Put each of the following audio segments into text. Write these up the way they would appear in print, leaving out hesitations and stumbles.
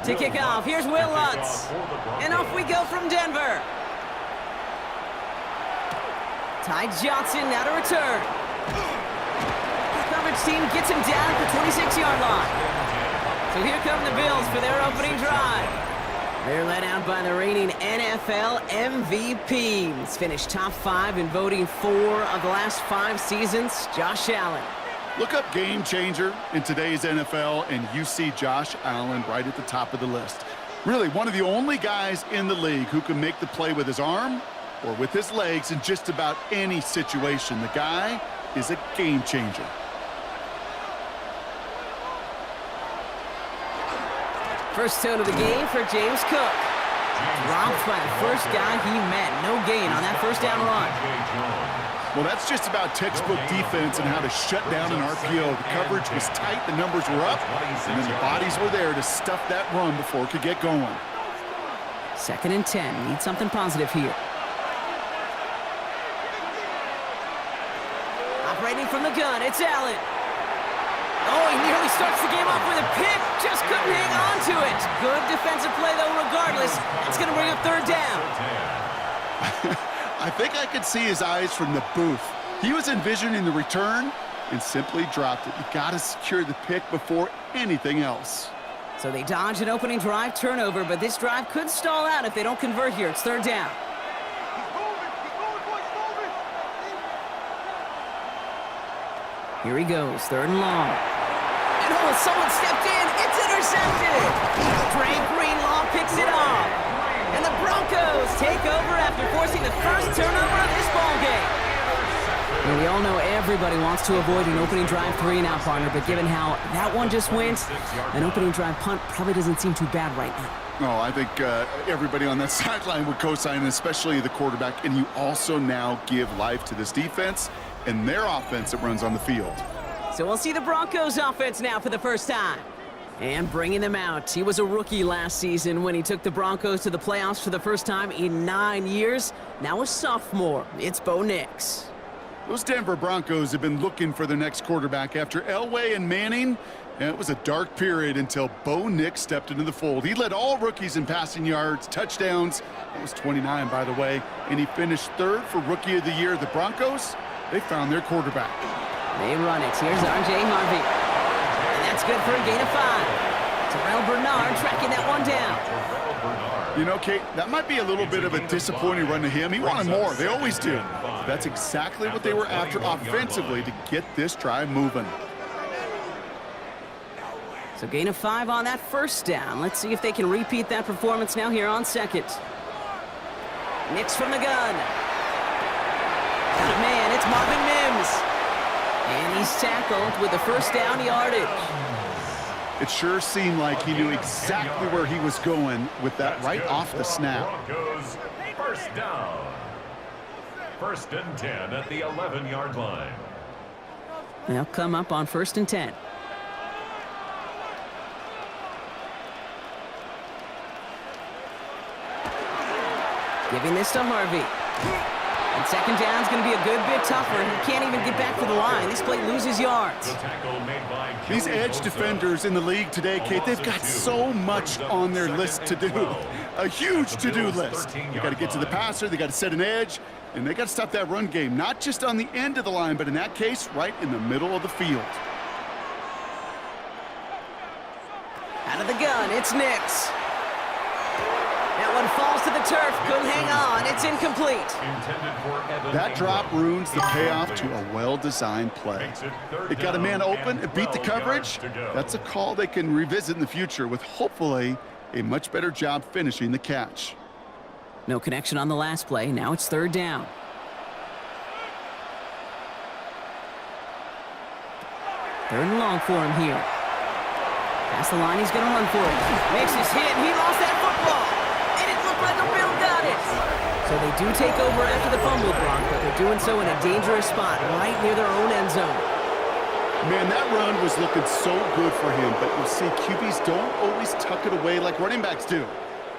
To kick off, here's Will Lutz. And off we go from Denver. Ty Johnson now to return. Coverage team gets him down at the 26-yard line. So here come the Bills for their opening drive. They're led out by the reigning NFL MVPs. Finished top 5 in voting 4 of the last 5 seasons, Josh Allen. Look up game changer in today's NFL, and you see Josh Allen right at the top of the list. Really, one of the only guys in the league who can make the play with his arm or with his legs in just about any situation. The guy is a game changer. First tone of the game for James Cook. Dropped by the first guy he met. No gain on that first down run. Well, that's just about textbook defense and how to shut down an RPO. The coverage was tight, the numbers were up, and then the bodies were there to stuff that run before it could get going. 2nd and 10. Need something positive here. Operating from the gun, it's Allen. Oh, he nearly starts the game off with a pick. Just couldn't hang on to it. Good defensive play, though, regardless. It's going to bring up 3rd down. I think I could see his eyes from the booth. He was envisioning the return and simply dropped it. You got to secure the pick before anything else. So they dodge an opening drive turnover, but this drive could stall out if they don't convert here. It's 3rd down. Here he goes, 3rd and long. And oh, someone stepped in. It's intercepted. Dre Greenlaw picks it off. And the Broncos take over after forcing the first turnover of this ballgame. Well, we all know everybody wants to avoid an opening drive 3-and-out, partner, but given how that one just went, an opening drive punt probably doesn't seem too bad right now. Oh, I think everybody on that sideline would co-sign, especially the quarterback. And you also now give life to this defense and their offense that runs on the field. So we'll see the Broncos offense now for the first time. And bringing them out. He was a rookie last season when he took the Broncos to the playoffs for the first time in 9 years. Now a sophomore. It's Bo Nix. Those Denver Broncos have been looking for their next quarterback after Elway and Manning. And it was a dark period until Bo Nix stepped into the fold. He led all rookies in passing yards, touchdowns. It was 29, by the way. And he finished 3rd for Rookie of the Year. The Broncos, they found their quarterback. They run it. Here's R.J. Harvey. And that's good for a gain of 5. Terrell Bernard tracking that one down. You know, Kate, that might be a little bit of a disappointing run to him. He wanted more. They always do. That's exactly what they were after offensively to get this drive moving. So gain of 5 on that first down. Let's see if they can repeat that performance now here on 2nd. Nix from the gun. Got a man, it's Marvin Mims. And he's tackled with the first down yardage. It sure seemed like he knew exactly where he was going with that right off the snap. Broncos, first down. 1st and 10 at the 11-yard line. They'll come up on 1st and 10. Giving this to Harvey. And 2nd down's going to be a good bit tougher. He can't even get back to the line. This play loses yards. These edge defenders in the league today, Kate, they've got so much on their list to do. A huge to-do list. They got to get to the passer, they got to set an edge, and they got to stop that run game, not just on the end of the line, but in that case, right in the middle of the field. Out of the gun, it's Nix. That one falls to the turf, couldn't hang on, it's incomplete. That drop ruins the payoff to a well-designed play. It got a man open, it beat the coverage. That's a call they can revisit in the future with hopefully a much better job finishing the catch. No connection on the last play, now it's 3rd down. Third and long for him here. Past the line, he's going to run for it. Makes his hit, he lost that football. And it looked like a Bill got it. So they do take over after the fumble, Brock, but they're doing so in a dangerous spot, right near their own end zone. Man, that run was looking so good for him, but you'll see QBs don't always tuck it away like running backs do.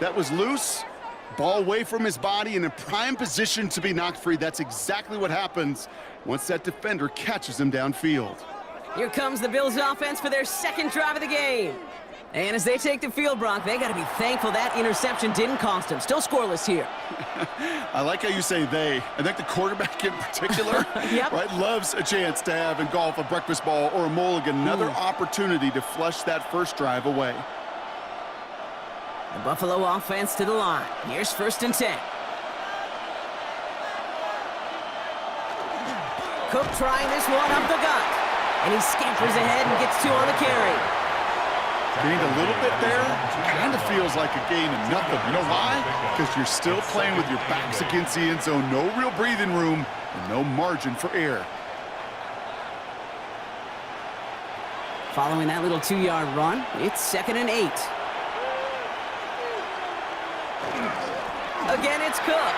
That was loose, ball away from his body, and in prime position to be knocked free. That's exactly what happens once that defender catches him downfield. Here comes the Bills offense for their 2nd drive of the game. And as they take the field, Brock, they got to be thankful that interception didn't cost them. Still scoreless here. I like how you say they. I think the quarterback in particular Yep. right, loves a chance to have in golf a breakfast ball or a mulligan, another opportunity to flush that first drive away. The Buffalo offense to the line. Here's 1st and 10. Cook trying this one up the gut. And he scampers ahead and gets 2 on the carry. Gained a little bit there. Kind of feels like a gain of nothing. You know why? Because you're still playing with your backs against the end zone. No real breathing room and no margin for error. Following that little 2-yard run, it's 2nd and 8. Again, it's Cook.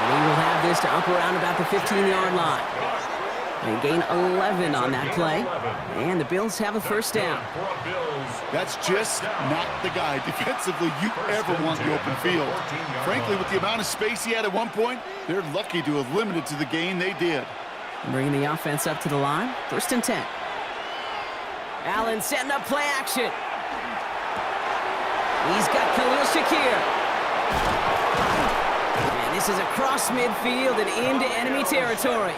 And he will have this to up around about the 15-yard line. They gain 11 on that play, and the Bills have a 1st down. That's just not the guy defensively you ever want in the open field. Frankly, with the amount of space he had at one point, they're lucky to have limited to the gain they did. Bringing the offense up to the line, 1st and 10. Allen setting up play action. He's got Khalil Shakir. And this is across midfield and into enemy territory.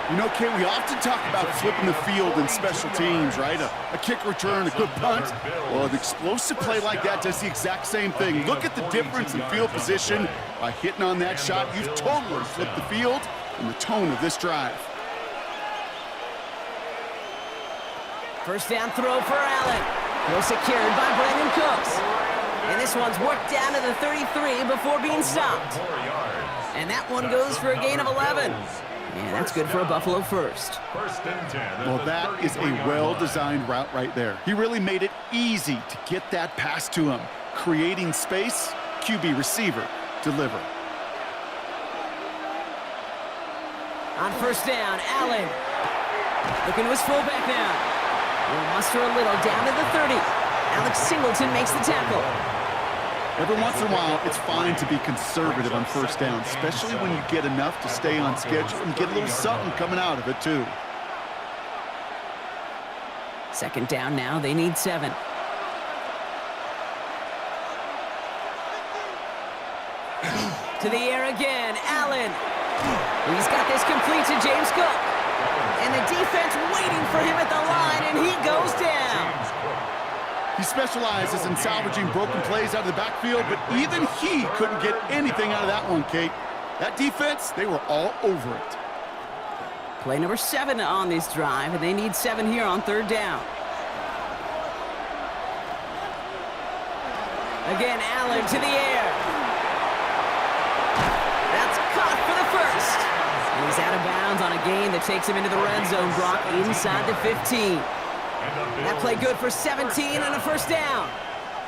You know, Kate, we often talk about flipping the field in special teams, right? A kick return, a good punt. Well, an explosive play like that does the exact same thing. Look at the difference in field position. By hitting on that shot, you've totally flipped the field and the tone of this drive. 1st down throw for Allen. Well secured by Brandon Cooks. And this one's worked down to the 33 before being stopped. And that one goes for a gain of 11. And that's good for a Buffalo 1st. Well, that is a well-designed route right there. He really made it easy to get that pass to him. Creating space, QB receiver, deliver. On 1st down, Allen. Looking to his fullback now. Will muster a little down to the 30. Alex Singleton makes the tackle. Every once in a while, it's fine to be conservative on 1st down, especially when you get enough to stay on schedule and get a little something coming out of it, too. 2nd down now, they need 7. To the air again, Allen. He's got this complete to James Cook. And the defense waiting for him at the line, and he goes down. He specializes in salvaging broken plays out of the backfield, but even he couldn't get anything out of that one, Kate. That defense, they were all over it. Play number 7 on this drive, and they need 7 here on 3rd down. Again, Allen to the air. That's caught for the 1st. And he's out of bounds on a gain that takes him into the red zone, Brock, inside the 15. That play good for 17 and a 1st down.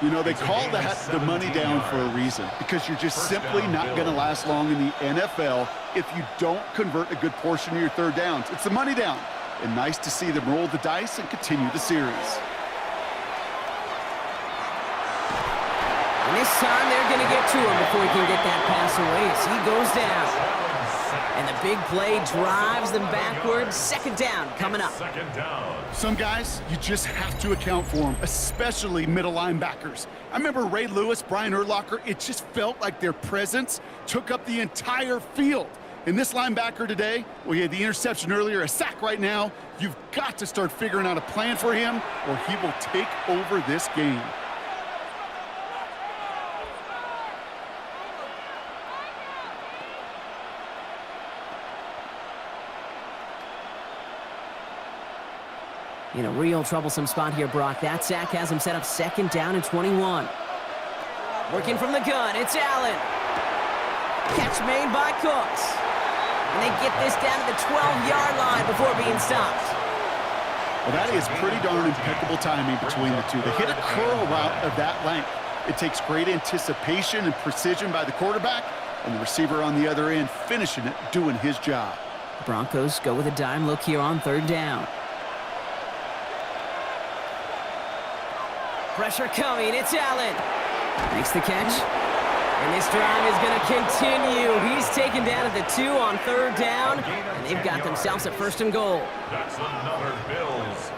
You know, they call that the money down for a reason, because you're just simply not going to last long in the NFL if you don't convert a good portion of your 3rd downs. It's the money down. And nice to see them roll the dice and continue the series. And this time they're going to get to him before he can get that pass away as he goes down. And the big play drives them backwards. 2nd down coming up. Some guys, you just have to account for them, especially middle linebackers. I remember Ray Lewis, Brian Urlacher, it just felt like their presence took up the entire field. And this linebacker today, well, he had the interception earlier, a sack right now. You've got to start figuring out a plan for him, or he will take over this game. In a real troublesome spot here, Brock. That sack has him set up 2nd down and 21. Working from the gun, it's Allen. Catch made by Cooks. And they get this down to the 12-yard line before being stopped. Well, that is pretty darn impeccable timing between the two. They hit a curl route of that length. It takes great anticipation and precision by the quarterback, and the receiver on the other end finishing it, doing his job. Broncos go with a dime look here on 3rd down. Pressure coming, it's Allen. Makes the catch. And this drive is going to continue. He's taken down at the 2 on 3rd down, and they've got themselves a 1st and goal. That's another Bills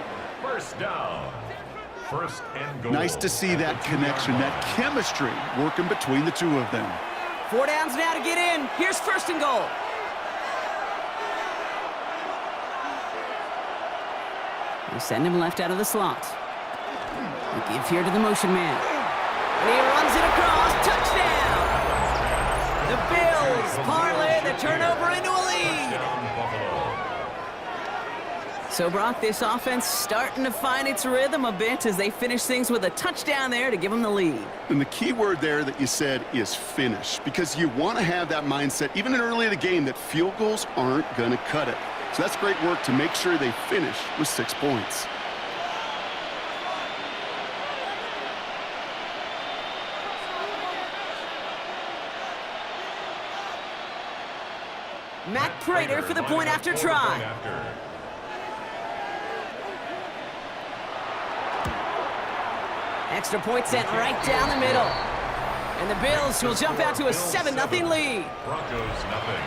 1st down. First and goal. Nice to see that connection, that chemistry working between the two of them. 4 downs now to get in. Here's first and goal. They send him left out of the slot. They give here to the motion man. And he runs it across. Touchdown! The Bills parlay the turnover into a lead. So, Brock, this offense starting to find its rhythm a bit as they finish things with a touchdown there to give them the lead. And the key word there that you said is finish, because you want to have that mindset, even in early in the game, that field goals aren't going to cut it. So that's great work to make sure they finish with 6 points. Matt Prater for the point after try. Extra point sent right down the middle. And the Bills will jump out to a 7-0 lead. Broncos nothing.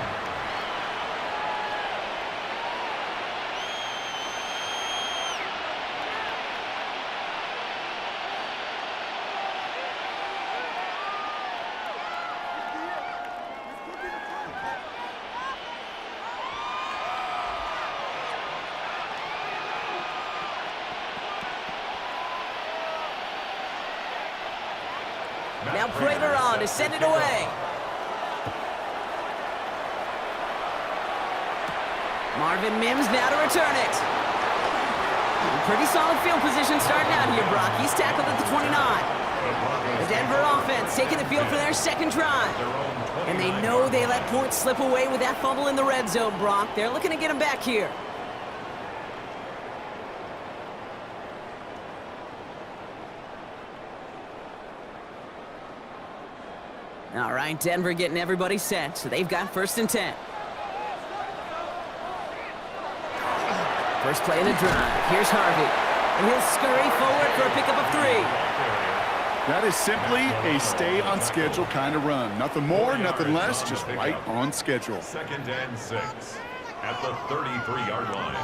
Now Prater on to send it away. Marvin Mims now to return it. Pretty solid field position starting out here, Brock. He's tackled at the 29. The Denver offense taking the field for their second drive. And they know they let points slip away with that fumble in the red zone, Brock. They're looking to get him back here. All right, Denver getting everybody set, so they've got first and 10. First play of the drive. Here's Harvey. And he'll scurry forward for a pickup of 3. That is simply a stay-on-schedule kind of run. Nothing more, nothing less, just right on schedule. Second and 6 at the 33-yard line.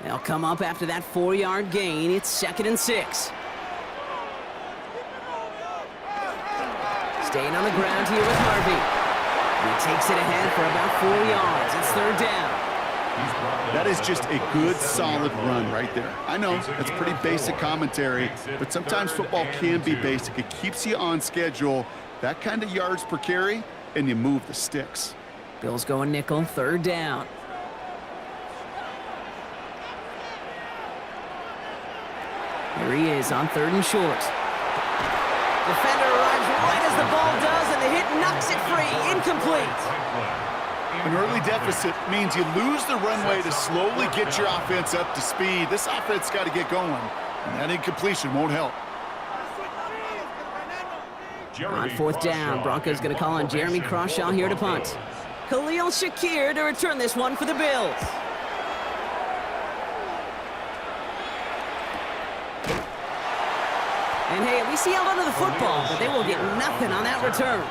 They'll come up after that 4-yard gain. It's second and 6. Staying on the ground here with Harvey. And he takes it ahead for about 4 yards. It's third down. That is just a good, solid run right there. I know, that's pretty basic commentary, but sometimes football can be basic. It keeps you on schedule, that kind of yards per carry, and you move the sticks. Bills going nickel, third down. Here he is on third and short. Defender arrives right as the ball does, and the hit knocks it free. Incomplete. An early deficit means you lose the runway to slowly get your offense up to speed. This offense got to get going, and that incompletion won't help. On fourth down, Broncos going to call on Jeremy Crawshaw here to punt. Khalil Shakir to return this one for the Bills. And hey, at least he held onto the football, but they will get nothing on that return.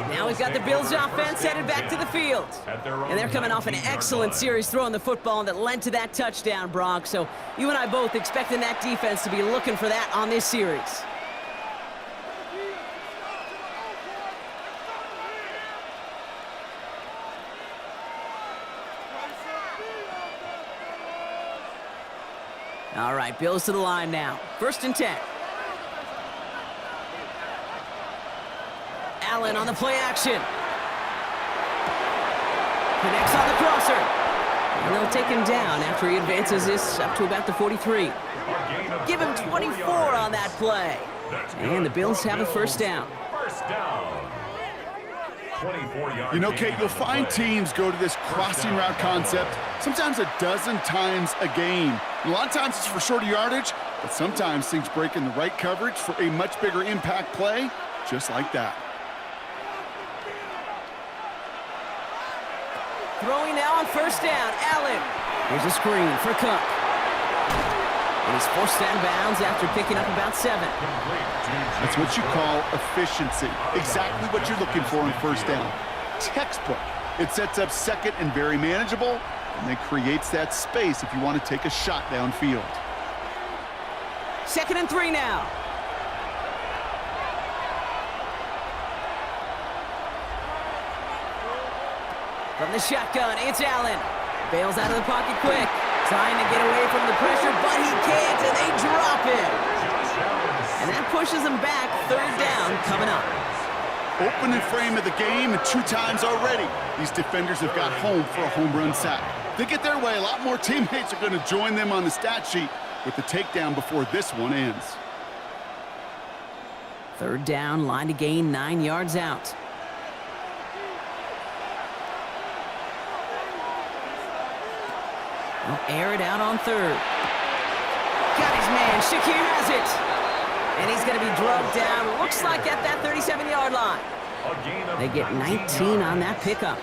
Now we've got the Bills offense headed back to the field. And they're coming off an excellent series throwing the football that led to that touchdown, Brock. So you and I both expecting that defense to be looking for that on this series. All right, Bills to the line now. First and 10. Allen on the play action. Connects on the crosser. And they'll take him down after he advances this up to about the 43. Give him 24 on that play. And the Bills have a first down. First down. You know, Kate, you'll find teams go to this crossing route concept sometimes a dozen times a game. A lot of times it's for shorter yardage, but sometimes things break in the right coverage for a much bigger impact play, just like that. Throwing now on first down, Allen. Here's a screen for Cook. And he's forced out of bounds after picking up about 7. That's what you call efficiency. Exactly what you're looking for on first down. Textbook. It sets up second and very manageable, And it creates that space if you want to take a shot downfield. 2nd and 3 now. From the shotgun, it's Allen. Bails out of the pocket quick. Trying to get away from the pressure, but he can't, and they drop it. And that pushes them back. 3rd down coming up. Opening frame of the game, and 2 times already, these defenders have got home for a home run sack. They get their way, a lot more teammates are going to join them on the stat sheet with the takedown before this one ends. 3rd down, line to gain 9 yards out. They'll air it out on 3rd. Got his man. Shakir has it. And he's going to be drugged down. Looks like at that 37-yard line. They get 19 on that pickup.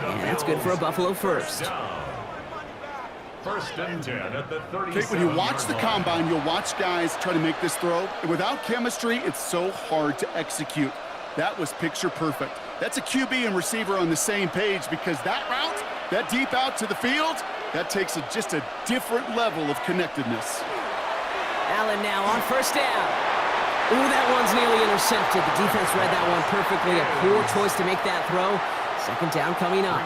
And that's good for a Buffalo first. 1st and 10 at the 37. Kate, when you watch the combine, you'll watch guys try to make this throw. And without chemistry, it's so hard to execute. That was picture perfect. That's a QB and receiver on the same page, because that route, that deep out to the field, that takes just a different level of connectedness. Allen now on 1st down. Ooh, that one's nearly intercepted. The defense read that one perfectly. A poor choice to make that throw. 2nd down coming up.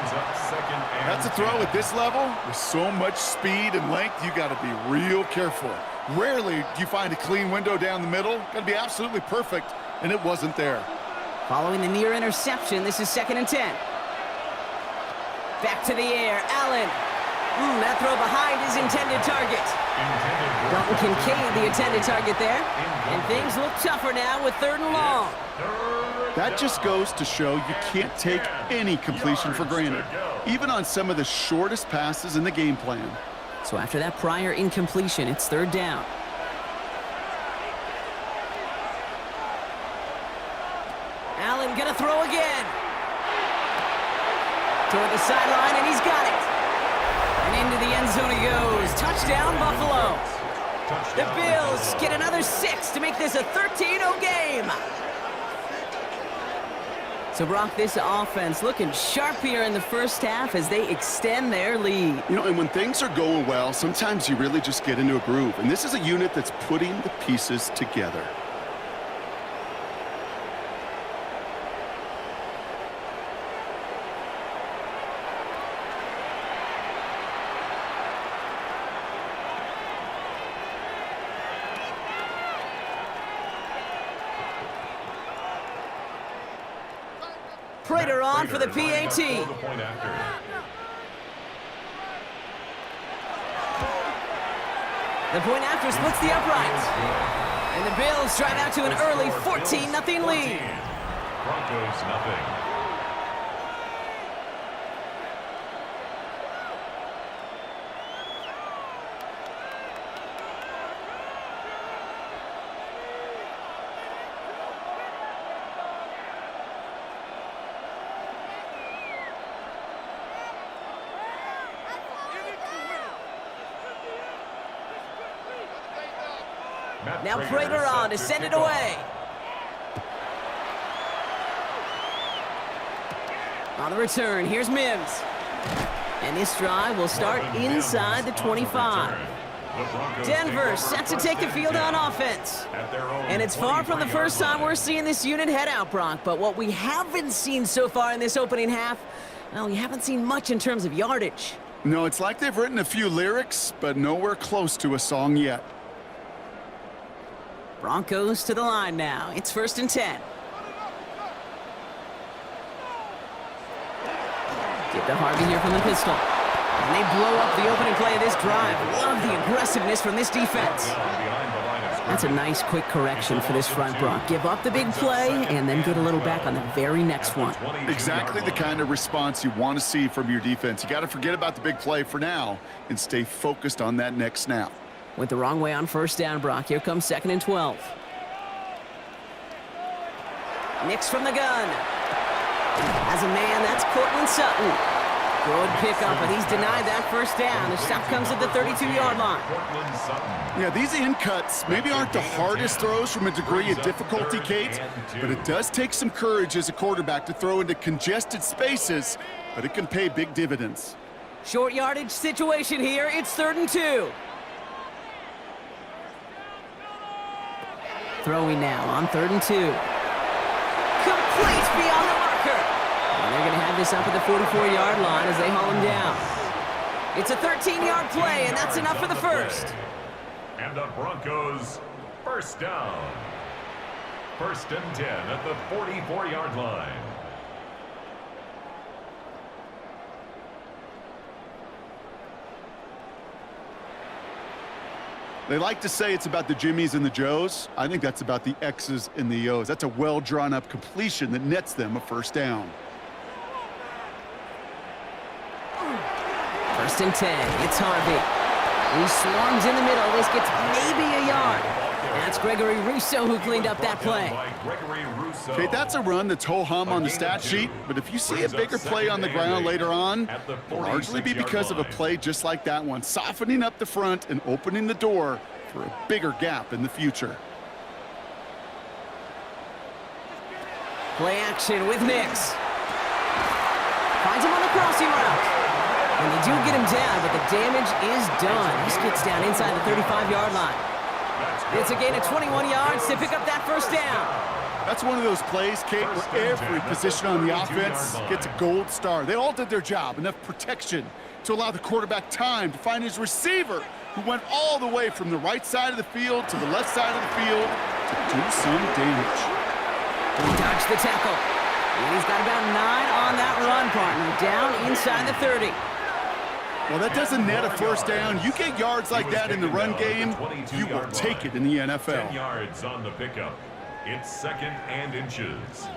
That's a throw at this level. With so much speed and length, you got to be real careful. Rarely do you find a clean window down the middle. Got to be absolutely perfect, and it wasn't there. Following the near interception, this is 2nd and 10. Back to the air, Allen. That throw behind his intended target. Dalton Kincaid, the intended target there. And things look tougher now with 3rd and long. That just goes to show you can't take any completion for granted, even on some of the shortest passes in the game plan. So after that prior incompletion, it's 3rd down. Allen gonna throw again. Toward the sideline, and he's got it. And into the end zone he goes. Touchdown, Buffalo. The Bills get another 6 to make this a 13-0 game. So, Brock, this offense looking sharp here in the 1st half as they extend their lead. You know, and when things are going well, sometimes you really just get into a groove. And this is a unit that's putting the pieces together. Prater on for the PAT. The point after splits the uprights. And the Bills drive out to an early 14-0 lead. Broncos nothing. Now Prater on to send it away. On the return, here's Mims. And this drive will start inside the 25. Denver set to take the field on offense. And it's far from the first time we're seeing this unit head out, Brock. But what we haven't seen so far in this opening half, well, we haven't seen much in terms of yardage. No, it's like they've written a few lyrics, but nowhere close to a song yet. Broncos to the line now. It's 1st and 10. Get to Harvey here from the pistol. And they blow up the opening play of this drive. Love the aggressiveness from this defense. That's a nice quick correction for this front, Brock. Give up the big play and then get a little back on the very next one. Exactly the kind of response you want to see from your defense. You got to forget about the big play for now and stay focused on that next snap. Went the wrong way on 1st down, Brock. Here comes 2nd and 12. Nix from the gun. As a man, that's Cortland Sutton. Good pickup, but he's denied that 1st down. The stop comes at the 32-yard line. Yeah, these in cuts maybe aren't the hardest throws from a degree of difficulty, Kate, but it does take some courage as a quarterback to throw into congested spaces, but it can pay big dividends. Short yardage situation here. It's 3rd and 2. Throwing now on 3rd and 2. Complete beyond the marker. And they're going to have this up at the 44-yard line as they haul him down. It's a 13-yard play, and that's enough for the first. And the Broncos, first down. 1st and 10 at the 44-yard line. They like to say it's about the Jimmies and the Joes. I think that's about the X's and the O's. That's a well-drawn-up completion that nets them a first down. 1st and 10. It's Harvey. He swarms in the middle. This gets maybe a yard. That's Gregory Rousseau who cleaned up that play. Okay, that's a run that's ho-hum on the stat sheet, but if you see a bigger play on the ground later on, it'll largely be because of a play just like that one, softening up the front and opening the door for a bigger gap in the future. Play action with Nix. Finds him on the crossing route. And they do get him down, but the damage is done. He gets down inside the 35-yard line. It's a gain of 21 yards to pick up that first down. That's one of those plays, Kate, where every position on the offense gets a gold star. They all did their job, enough protection to allow the quarterback time to find his receiver, who went all the way from the right side of the field to the left side of the field to do some damage. He dodged the tackle. And he's got about 9 on that run, partner, down inside the 30. Well, that doesn't net a first down. You get yards like that in the run game, you will take it in the NFL. 10 yards on the pickup. It's 2nd and inches.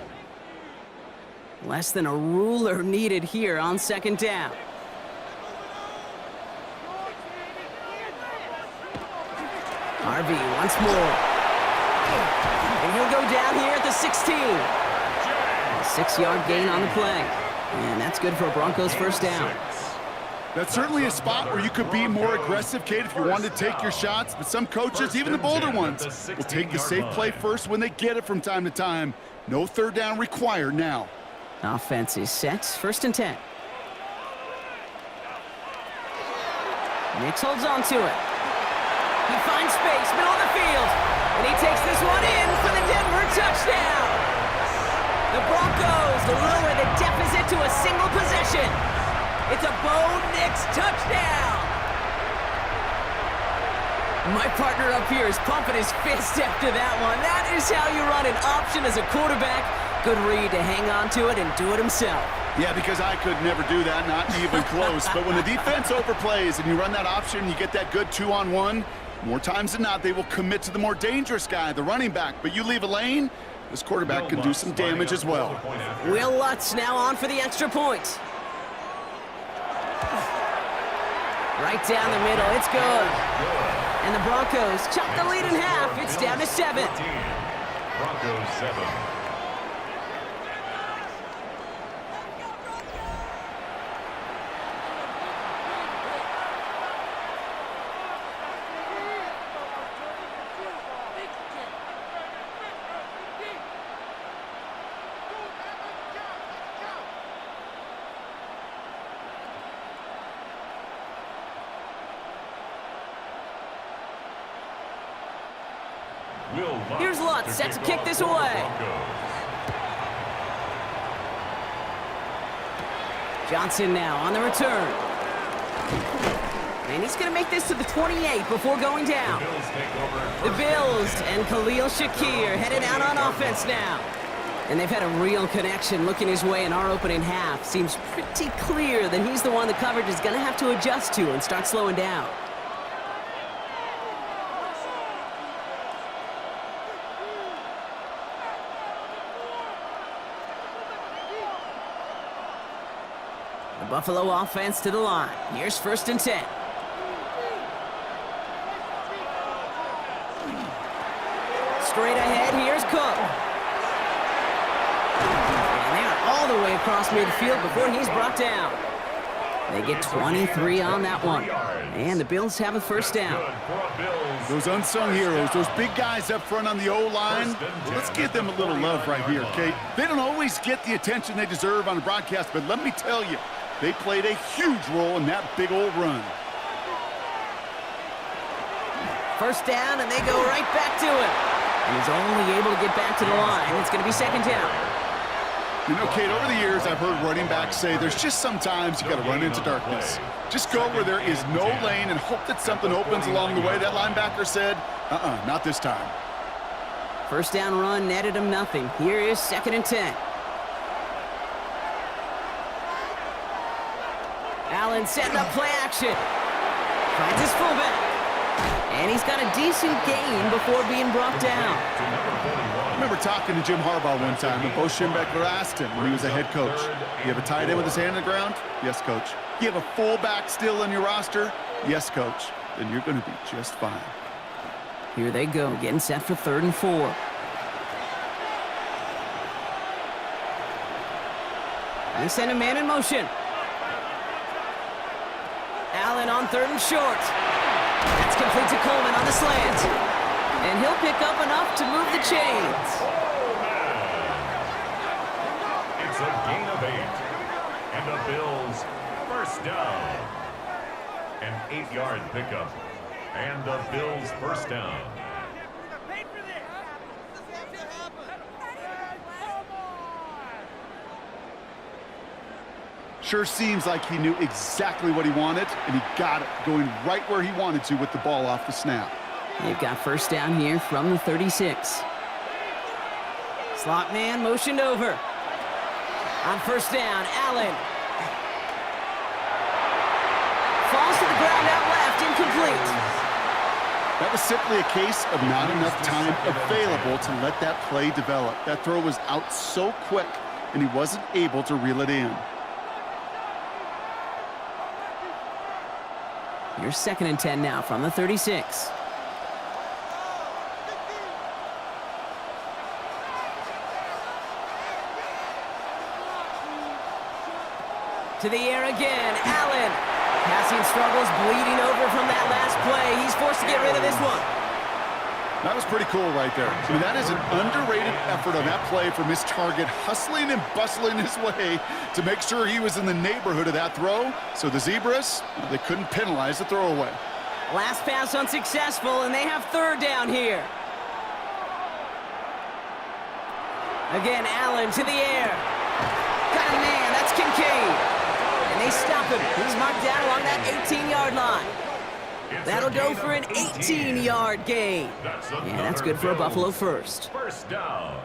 Less than a ruler needed here on 2nd down. Harvey once more. And he'll go down here at the 16. A 6-yard gain on the play. And that's good for a Broncos first down. That's certainly a spot where you could be more aggressive, Kate, if you wanted to take your shots. But some coaches, even the bolder ones, will take the safe play first when they get it from time to time. No 3rd down required now. Offense is set. 1st and 10. Nix holds on to it. He finds space, middle of the field. And he takes this one in for the Denver touchdown. The Broncos lower the deficit to a single possession. It's a Bo Nix touchdown! My partner up here is pumping his fist after that one. That is how you run an option as a quarterback. Good read to hang on to it and do it himself. Yeah, because I could never do that, not even close. But when the defense overplays and you run that option, you get that good 2-on-1, more times than not, they will commit to the more dangerous guy, the running back. But you leave a lane, this quarterback can do some damage as well. Will Lutz now on for the extra point. Right down the middle, it's good. And the Broncos chop the lead in half. It's down to 7. Broncos 7. Here's Lutz, set to kick this away. Johnson now on the return. And he's going to make this to the 28 before going down. The Bills and Khalil Shakir headed out on offense now. And they've had a real connection looking his way in our opening half. Seems pretty clear that he's the one the coverage is going to have to adjust to and start slowing down. The Buffalo offense to the line. Here's 1st and 10. Straight ahead, here's Cook. And they're all the way across midfield before he's brought down. They get 23 on that one. And the Bills have a first down. Those unsung heroes, those big guys up front on the O-line, let's give them a little love right here, Kate. They don't always get the attention they deserve on the broadcast, but let me tell you, They played a huge role in that big old run. First down, and they go right back to it. He's only able to get back to the line. It's going to be second down. You know, Kate, over the years, I've heard running backs say there's just sometimes you got to run into darkness. Just go where there is no lane and hope that something opens along the way. That linebacker said, not this time. First down run netted him nothing. Here is second and 10. Allen setting up play action. Finds his fullback. And he's got a decent gain before being brought down. I remember talking to Jim Harbaugh one time, and Bo Schembechler asked him when he was a head coach, you have a tight end with his hand on the ground? Yes, coach. You have a fullback still on your roster? Yes, coach. Then you're going to be just fine. Here they go, getting set for 3rd and 4. They send a man in motion. Allen on 3rd and short. That's complete to Coleman on the slant. And he'll pick up enough to move the chains. It's a gain of 8. And the Bills first down. An 8-yard pickup. And the Bills first down. Sure seems like he knew exactly what he wanted, and he got it, going right where he wanted to with the ball off the snap. They've got first down here from the 36. Slot man motioned over. On first down, Allen. Falls to the ground out left, incomplete. That was simply a case of not enough time available to let that play develop. That throw was out so quick, and he wasn't able to reel it in. Here's second and 10 now from the 36. To the air again, Allen. Passing struggles, bleeding over from that last play. He's forced to get rid of this one. That was pretty cool right there. I mean, that is an underrated effort on that play from his target, hustling and bustling his way to make sure he was in the neighborhood of that throw. So the Zebras, they couldn't penalize the throwaway. Last pass unsuccessful, and they have 3rd down here. Again, Allen to the air. Got a man, that's Kincaid. And they stop him. He's marked down along that 18-yard line. That'll go for an 18-yard gain. Yeah, that's good for a Buffalo first. First down.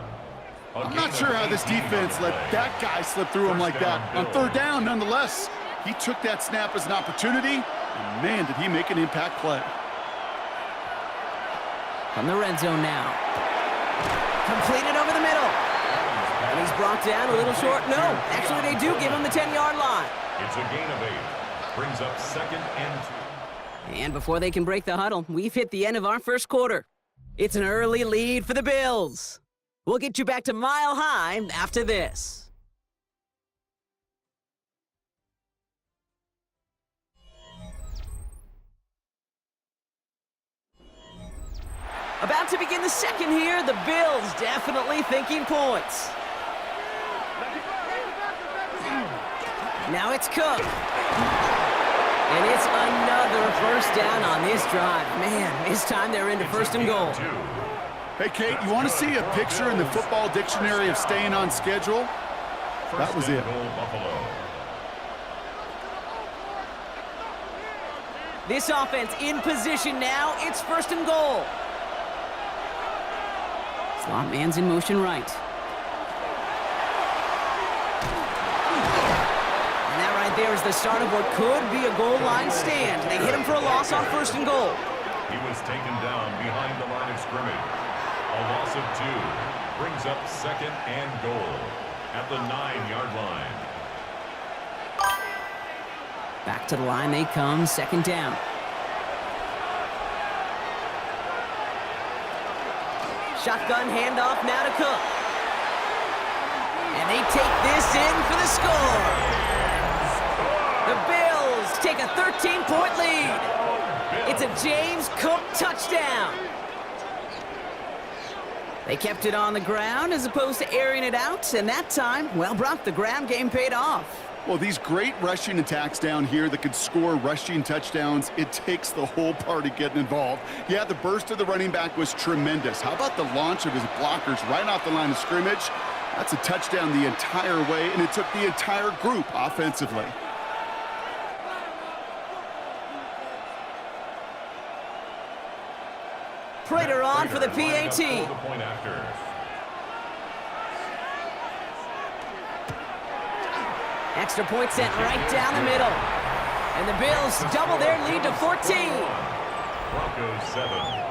I'm not sure how this defense let that guy slip through him like that. On 3rd down, nonetheless, he took that snap as an opportunity, and man, did he make an impact play. From the red zone now. Completed over the middle. And he's brought down a little short. No, actually they do give him the 10-yard line. It's a gain of 8. Brings up 2nd and 2. And before they can break the huddle, we've hit the end of our first quarter. It's an early lead for the Bills. We'll get you back to Mile High after this. About to begin the second here, the Bills definitely thinking points. Now it's Cook. And it's another first down on this drive. Man, this time they're into 1st and goal. Hey, Kate, you want to see a picture in the football dictionary of staying on schedule? That was it. This offense in position now. It's 1st and goal. Slot man's in motion right. There is the start of what could be a goal line stand. They hit him for a loss on 1st and goal. He was taken down behind the line of scrimmage. A loss of 2 brings up 2nd and goal at the 9-yard line. Back to the line they come, 2nd down. Shotgun handoff now to Cook. And they take this in for the score. The Bills take a 13-point lead. It's a James Cook touchdown. They kept it on the ground as opposed to airing it out, and that time, well, Brock, the ground game paid off. Well, these great rushing attacks down here that could score rushing touchdowns, it takes the whole party getting involved. Yeah, the burst of the running back was tremendous. How about the launch of his blockers right off the line of scrimmage? That's a touchdown the entire way, and it took the entire group offensively. Prater on for the PAT. Extra point sent right down the middle. And the Bills double their lead to 14. Broncos 7.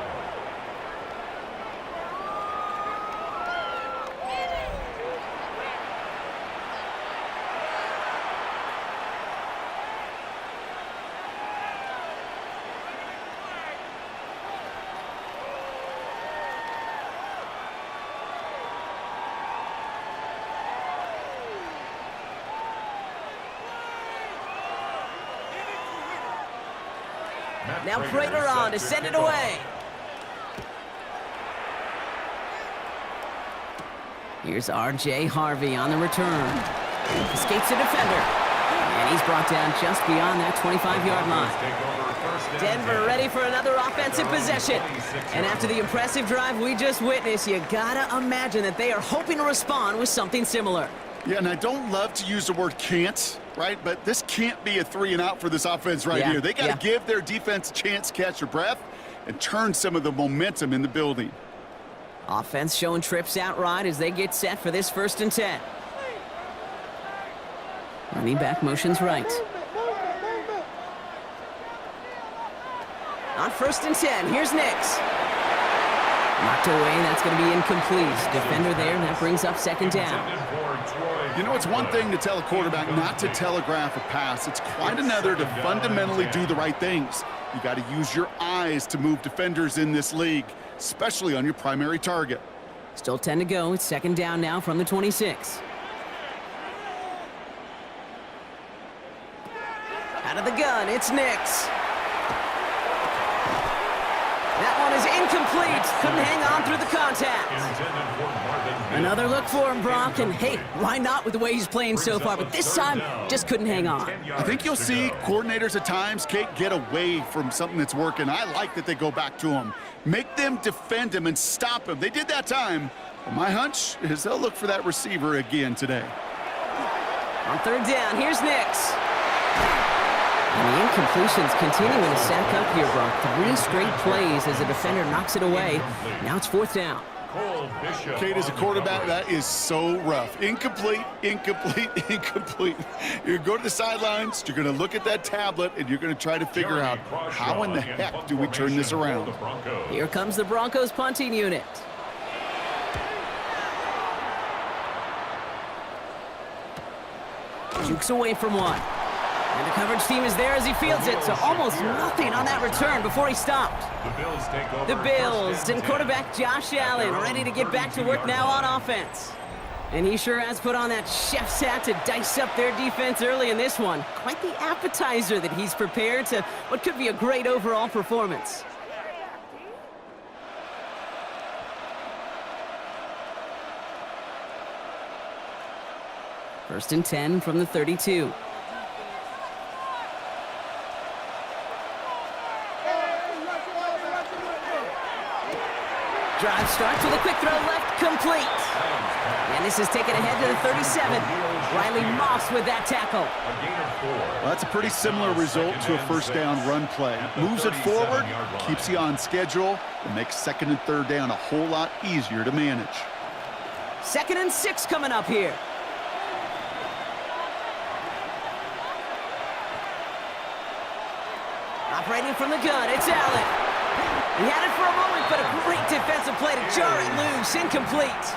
Now Prater on to send it away. Here's R.J. Harvey on the return. Escapes the defender. And he's brought down just beyond that 25-yard line. Denver ready for another offensive possession. And after the impressive drive we just witnessed, you gotta imagine that they are hoping to respond with something similar. Yeah, and I don't love to use the word can't, right? But this can't be a 3-and-out for this offense right here. They got to give their defense a chance to catch their breath and turn some of the momentum in the building. Offense showing trips out right as they get set for this 1st and 10. Running back motions right. On 1st and 10, here's Nix. Knocked away, that's going to be incomplete. Defender there, and that brings up 2nd down. You know, it's one thing to tell a quarterback not to telegraph a pass. It's quite another to fundamentally do the right things. You got to use your eyes to move defenders in this league, especially on your primary target. Still 10 to go. It's 2nd down now from the 26. Out of the gun, it's Nix. That one is incomplete. Couldn't hang on through the contact. Another look for him, Brock. And hey, why not with the way he's playing so far? But this time, just couldn't hang on. I think you'll see coordinators at times, Kate, get away from something that's working. I like that they go back to him. Make them defend him and stop him. They did that time. But my hunch is they'll look for that receiver again today. On 3rd down, here's Nix. And the incompletions continuing to stack up here, Brock. 3 straight plays as the defender knocks it away. Now it's 4th down. Kate, as a quarterback, that is so rough. Incomplete, incomplete, incomplete. You're going to go to the sidelines, you're going to look at that tablet, and you're going to try to figure out how in the heck do we turn this around. Here comes the Broncos punting unit. Jukes away from one. And the coverage team is there as he fields it, so almost nothing on that return before he stopped. The Bills and quarterback Josh Allen ready to get back to work now on offense. And he sure has put on that chef's hat to dice up their defense early in this one. Quite the appetizer that he's prepared to what could be a great overall performance. First and 10 from the 32. Drive starts with a quick throw left, complete. And this is taken ahead to the 37. Riley Moss with that tackle. Well, that's a pretty similar result to a 1st down run play. Moves it forward, keeps you on schedule, and makes 2nd and 3rd down a whole lot easier to manage. 2nd and 6 coming up here. Operating from the gun, it's Allen. He had it for a moment, but a great defensive play to jar it loose. Incomplete.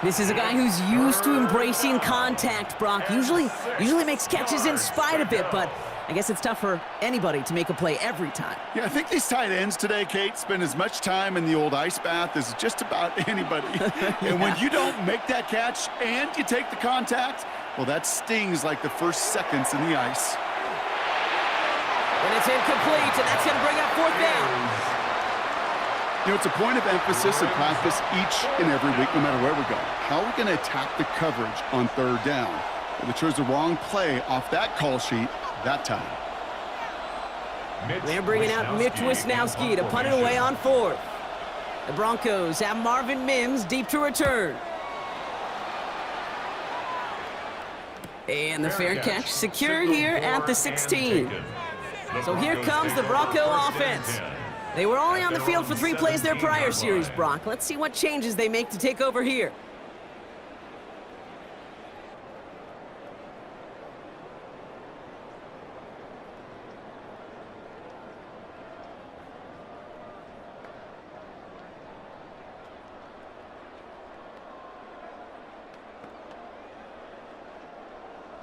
This is a guy who's used to embracing contact, Brock. Usually makes catches in spite of it, but I guess it's tough for anybody to make a play every time. Yeah, I think these tight ends today, Kate, spend as much time in the old ice bath as just about anybody. And when you don't make that catch and you take the contact, well, that stings like the first seconds in the ice. And it's incomplete, and that's going to bring up 4th down. You know, it's a point of emphasis and practice each and every week, no matter where we go. How are we going to attack the coverage on 3rd down? They chose the wrong play off that call sheet that time. They're bringing out Mitch Wisnowski to punt it away on fourth. The Broncos have Marvin Mims deep to return. And the fair catch secured here at the 16. So here comes the Bronco offense. They were only on the field for 3 plays their prior series, Brock. Let's see what changes they make to take over here.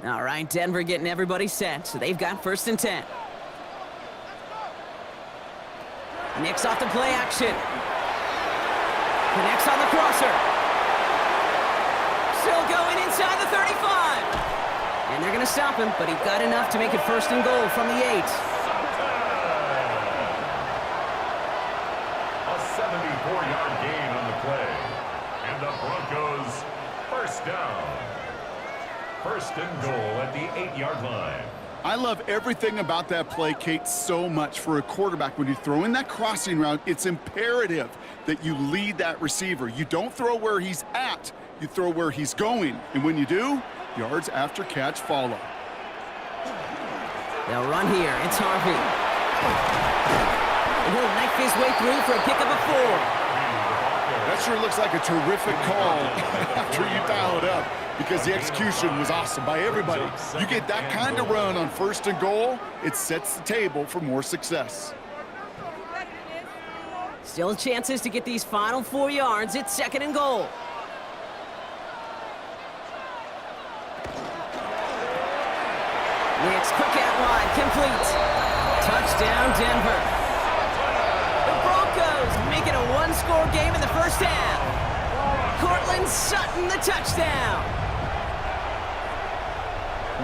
All right, Denver getting everybody set, so they've got 1st and 10. Nicks off the play action. Connects on the crosser. Still going inside the 35. And they're going to stop him, but he got enough to make it 1st and goal from the 8. A 74-yard gain on the play. And the Broncos 1st down. 1st and goal at the 8-yard line. I love everything about that play, Kate, so much. For a quarterback, when you throw in that crossing route, it's imperative that you lead that receiver. You don't throw where he's at, you throw where he's going. And when you do, yards after catch follow. They'll run here. It's Harvey. And he'll knife his way through for a pickup of 4. That sure looks like a terrific call after you dial it up, because the execution was awesome by everybody. You get that kind of run on 1st and goal, it sets the table for more success. Still chances to get these final 4 yards. It's 2nd and goal. Nicks quick out wide, complete. Touchdown, Denver. The Broncos make it a 1-score game in the 1st half. Cortland Sutton, the touchdown.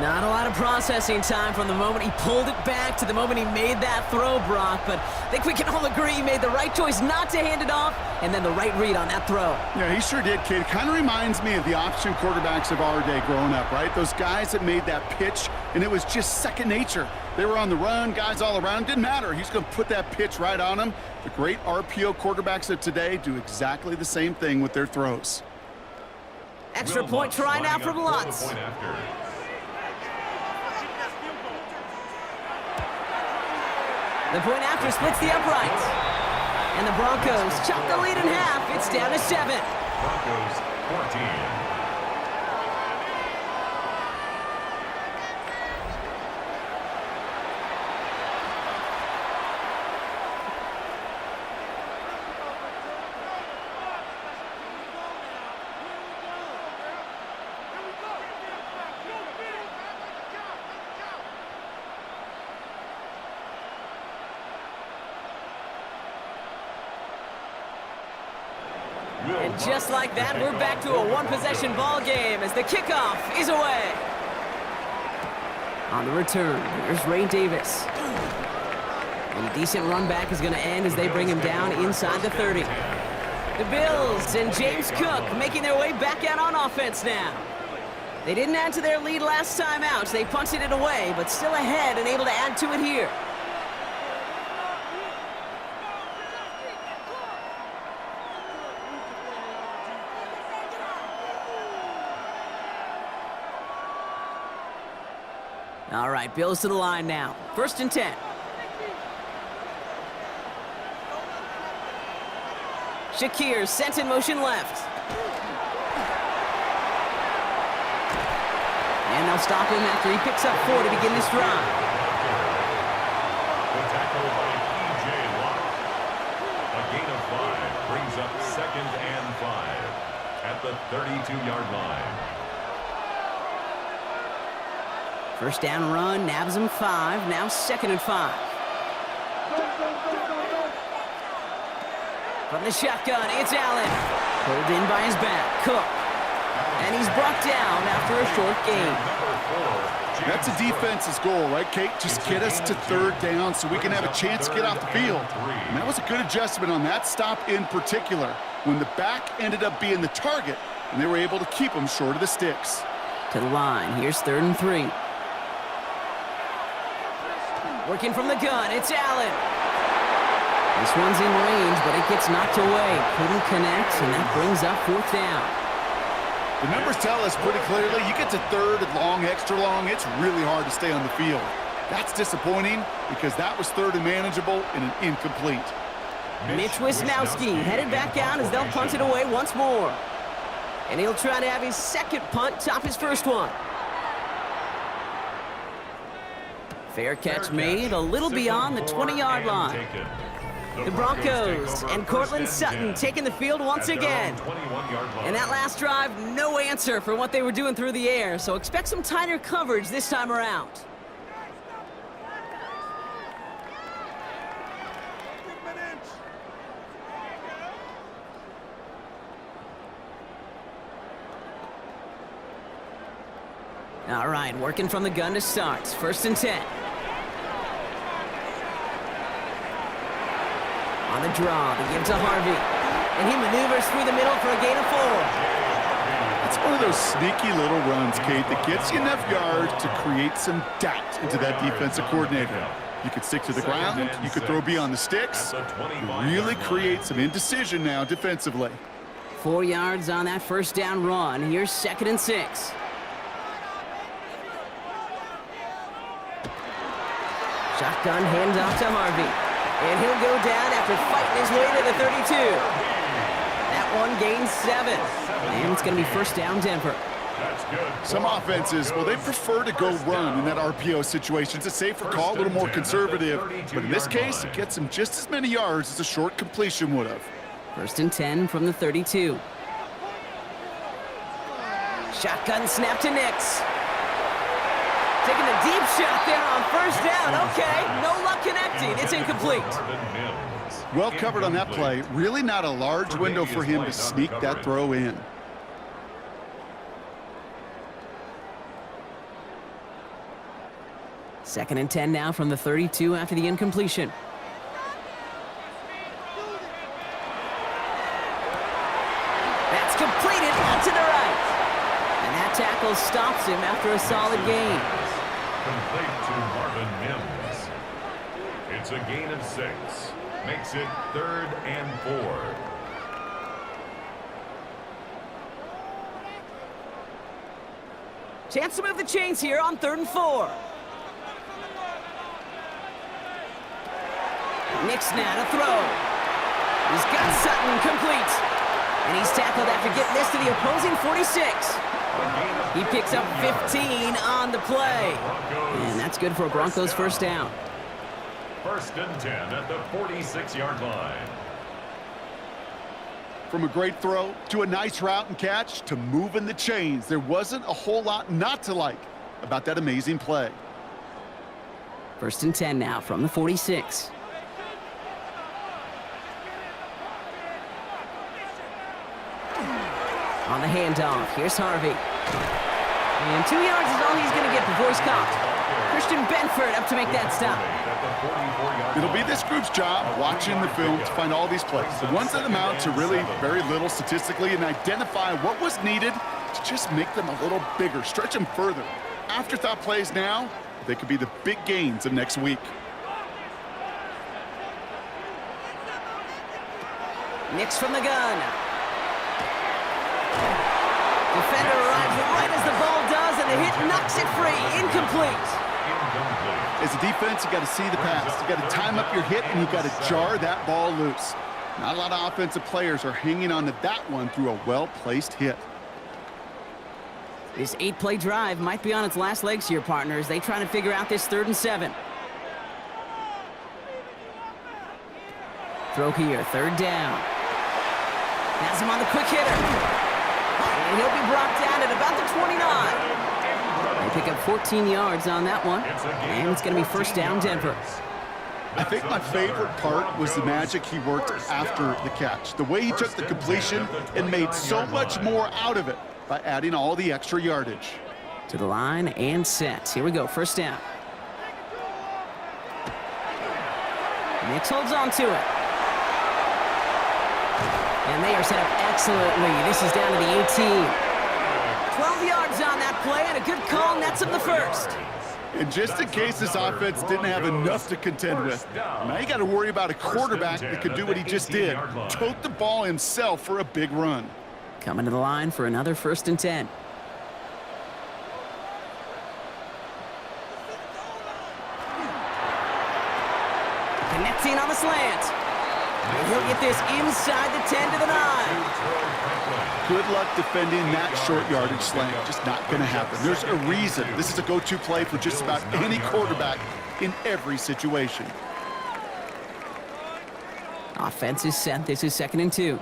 Not a lot of processing time from the moment he pulled it back to the moment he made that throw, Brock. But I think we can all agree he made the right choice not to hand it off, and then the right read on that throw. Yeah, he sure did, kid. It kind of reminds me of the option quarterbacks of our day growing up, right? Those guys that made that pitch, and it was just second nature. They were on the run, guys all around. Didn't matter. He's going to put that pitch right on him. The great RPO quarterbacks of today do exactly the same thing with their throws. Extra point try now from Lutz. The point after splits the uprights. And the Broncos chop the lead in half. It's down to 7. Broncos 14. And just like that, we're back to a 1-possession ball game as the kickoff is away. On the return, here's Ray Davis. And a decent run back is going to end as they bring him down inside the 30. The Bills and James Cook making their way back out on offense now. They didn't add to their lead last time out. They punted it away, but still ahead and able to add to it here. All right, Bills to the line now. 1st and 10. Shakir sent in motion left. And they'll stop him after he picks up 4 to begin this drive. The tackle by P.J. Locke. A gain of 5 brings up 2nd and 5 at the 32-yard line. 1st down run, nabs him 5, now 2nd and 5. From the shotgun, it's Allen. Pulled in by his back, Cook. And he's brought down after a short gain. That's a defense's goal, right, Kate? Just get us to 3rd down so we can have a chance to get off the field. And that was a good adjustment on that stop in particular, when the back ended up being the target, and they were able to keep him short of the sticks. To the line. Here's 3rd and 3. Working from the gun. It's Allen. This one's in range, but it gets knocked away. Couldn't connect, and that brings up 4th down. The numbers tell us pretty clearly, you get to 3rd and long, extra long, it's really hard to stay on the field. That's disappointing because that was 3rd and manageable and an incomplete. Mitch Wisnowski headed back out as they'll punt it away once more. And he'll try to have his 2nd punt top his 1st one. Fair catch made a little beyond the 20-yard line. The Broncos and Cortland Sutton taking the field once again. And that last drive, no answer for what they were doing through the air, so expect some tighter coverage this time around. All right, working from the gun to start. 1st and 10. On the draw, they give to Harvey. And he maneuvers through the middle for a gain of 4. It's one of those sneaky little runs, Kate, that gets you enough yards to create some doubt into that defensive coordinator. You could stick to the ground, you could throw beyond the sticks. You really create some indecision now defensively. 4 yards on that 1st down run. Here's 2nd and 6. Shotgun handoff to Harvey. And he'll go down after fighting his way to the 32. That one gains 7. And it's going to be 1st down Denver. Some offenses, well, they prefer to go run in that RPO situation. It's a safer call, a little more conservative. But in this case, it gets him just as many yards as a short completion would have. 1st and 10 from the 32. Shotgun snap to Nix. Taking a deep shot there on 1st down. Okay, no luck connecting. It's incomplete. Well covered on that play. Really not a large window for him to sneak that throw in. Second and 10 now from the 32 after the incompletion. That's completed out to the right. And that tackle stops him after a solid gain. Complete to Marvin Mims. It's a gain of 6. Makes it 3rd and 4. Chance to move the chains here on 3rd and 4. Nix now to throw. He's got Sutton complete. And he's tackled after getting this to the opposing 46. He picks up 15 on the play. And that's good for a Broncos 1st down. 1st and 10 at the 46-yard line. From a great throw to a nice route and catch to moving the chains, there wasn't a whole lot not to like about that amazing play. 1st and 10 now from the 46. On the handoff, here's Harvey. And 2 yards is all he's going to get before he's caught. Christian Benford up to make that stop. It'll be this group's job watching the film to find all these plays, the ones that amount to really very little statistically, and identify what was needed to just make them a little bigger, stretch them further. Afterthought plays now, they could be the big gains of next week. Nix from the gun. Defender arrives right as the ball does, and the hit knocks it free. Incomplete. As a defense, you got to see the pass. You got to time up your hit, and you got to jar that ball loose. Not a lot of offensive players are hanging on to that one through a well-placed hit. This 8-play drive might be on its last legs here, partners. They try to figure out this 3rd and 7. Throw here, 3rd down. Has him on the quick hitter. And he'll be brought down at about the 29. They pick up 14 yards on that one. And it's going to be 1st down Denver. I think my favorite part was the magic he worked after the catch. The way he took the completion and made so much more out of it by adding all the extra yardage. To the line and set. Here we go, 1st down. Nix holds on to it. And they are set up excellently. This is down to the 18. 12 yards on that play, and a good call nets him the first. And just in case this offense didn't have enough to contend with, now you got to worry about a quarterback that could do what he just did, tote the ball himself for a big run. Coming to the line for another 1st and 10. Connecting on the slant. And he'll get this inside the 10 to the 9. Good luck defending that short yardage slant. Just not going to happen. There's a reason. This is a go-to play for just about any quarterback in every situation. Offense is set. This is 2nd and 2.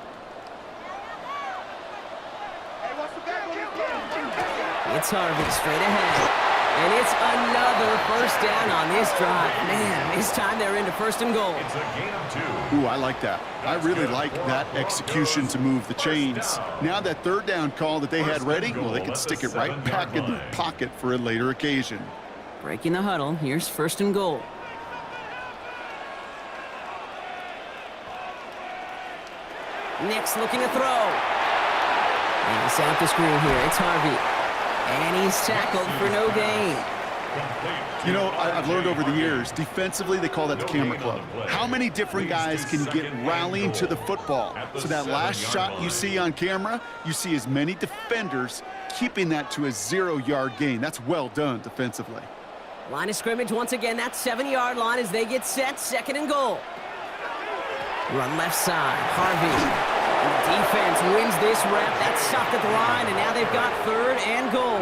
It's Harvey straight ahead. And it's another 1st down on this drive. Man, this time they're into 1st and goal. It's a gain of 2. Ooh, I like that. I really like that execution to move the chains. Now that 3rd down call that they had ready, well, they can stick it right back in their pocket for a later occasion. Breaking the huddle. Here's 1st and goal. Nick's looking to throw. And he's out the screen here. It's Harvey. And he's tackled for no gain. You know, I've learned over the years, defensively, they call that the camera club. How many different guys can get rallying to the football? So that last shot you see on camera, you see as many defenders keeping that to a 0-yard gain. That's well done defensively. Line of scrimmage once again, that 7-yard line as they get set, 2nd and goal. Run left side, Harvey. The defense wins this rep. That's stopped at the line, and now they've got 3rd and goal.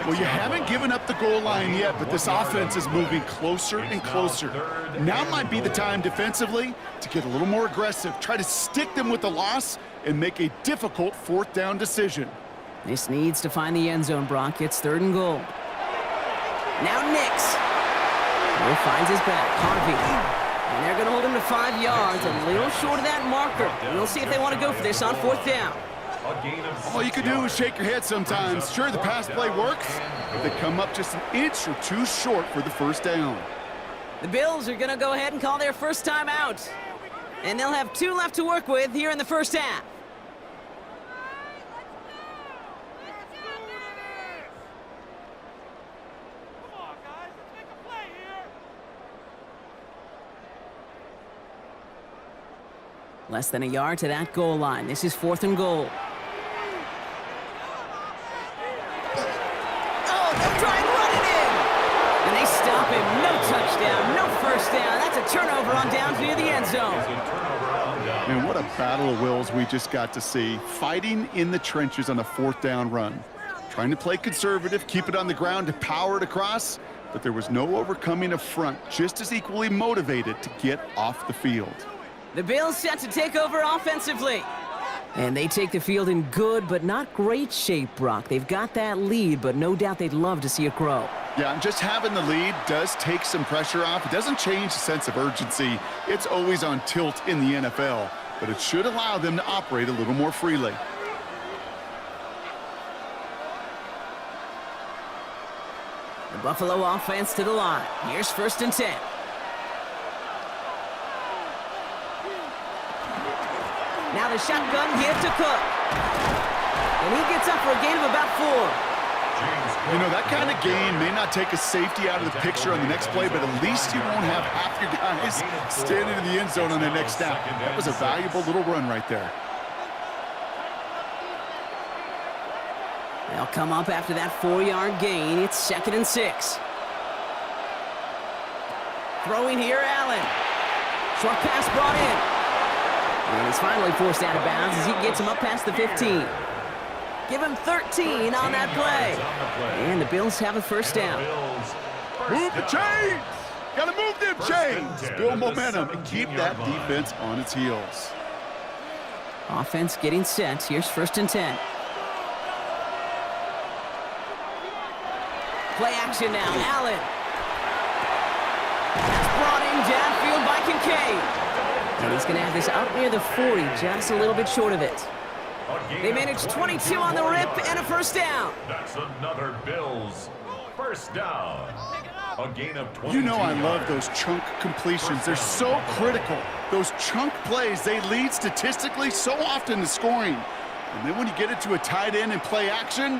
Well, you haven't given up the goal line yet, but this offense is moving closer and closer. Now might be the time defensively to get a little more aggressive, try to stick them with the loss, and make a difficult 4th down decision. This needs to find the end zone, Brock. It's 3rd and goal. Now Nix. He finds his back. Harvey. And they're going to hold him to 5 yards, a little short of that marker. We'll see if they want to go for this on 4th down. All you can do is shake your head sometimes. Sure, the pass play works, but they come up just an inch or 2 short for the 1st down. The Bills are going to go ahead and call their first time out. And they'll have 2 left to work with here in the 1st half. Less than a yard to that goal line. This is 4th and goal. Oh, they'll try and run it in. And they stop him. No touchdown, no 1st down. That's a turnover on downs near the end zone. Man, what a battle of wills we just got to see. Fighting in the trenches on a 4th down run. Trying to play conservative, keep it on the ground to power it across, but there was no overcoming a front just as equally motivated to get off the field. The Bills set to take over offensively. And they take the field in good but not great shape, Brock. They've got that lead, but no doubt they'd love to see it grow. Yeah, and just having the lead does take some pressure off. It doesn't change the sense of urgency. It's always on tilt in the NFL, but it should allow them to operate a little more freely. The Buffalo offense to the line. Here's 1st and 10. Now the shotgun give to Cook. And he gets up for a gain of about 4. You know, that kind of gain may not take a safety out of the picture on the next play, but at least you won't have half your guys standing in the end zone on the next snap. That was a valuable little run right there. They'll come up after that 4-yard gain. It's 2nd and 6. Throwing here, Allen. Short pass brought in. And he's finally forced out of bounds as he gets him up past the 15. Give him 13 on that play. And the Bills have a 1st down. Move the chains! Gotta move them chains! Build momentum and keep that defense on its heels. Offense getting set. Here's 1st and 10. Play action now. Allen. That's brought in downfield by Kincaid. And he's going to have this up near the 40, just a little bit short of it. They managed 22 on the rip and a 1st down. That's another Bills 1st down. A gain of 22. You know I love those chunk completions. They're so critical. Those chunk plays, they lead statistically so often to scoring. And then when you get it to a tight end and play action,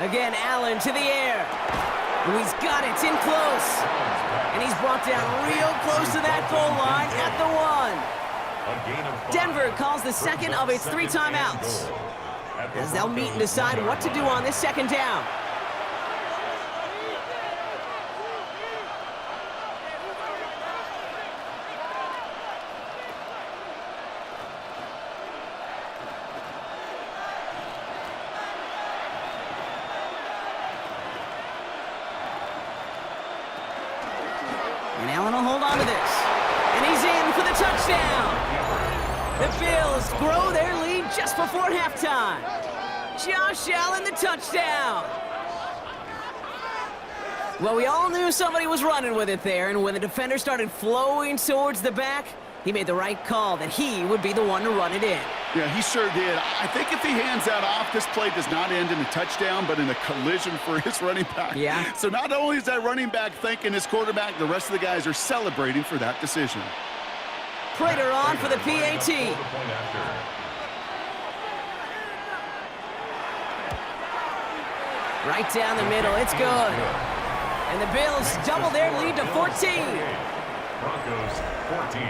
Again, Allen to the air. Oh, he's got it, it's in close. And he's brought down real close to that goal line at the 1. Denver calls the second of its 3 timeouts, as they'll meet and decide what to do on this second down. And Allen will hold on to this. And he's in for the touchdown. The Bills grow their lead just before halftime. Josh Allen, the touchdown. Well, we all knew somebody was running with it there, and when the defender started flowing towards the back, he made the right call that he would be the one to run it in. Yeah, he sure did. I think if he hands that off, this play does not end in a touchdown, but in a collision for his running back. Yeah. So not only is that running back thanking his quarterback, the rest of the guys are celebrating for that decision. Prater on for the PAT. Right down the middle, it's good. And the Bills double their lead to 14. Broncos 14.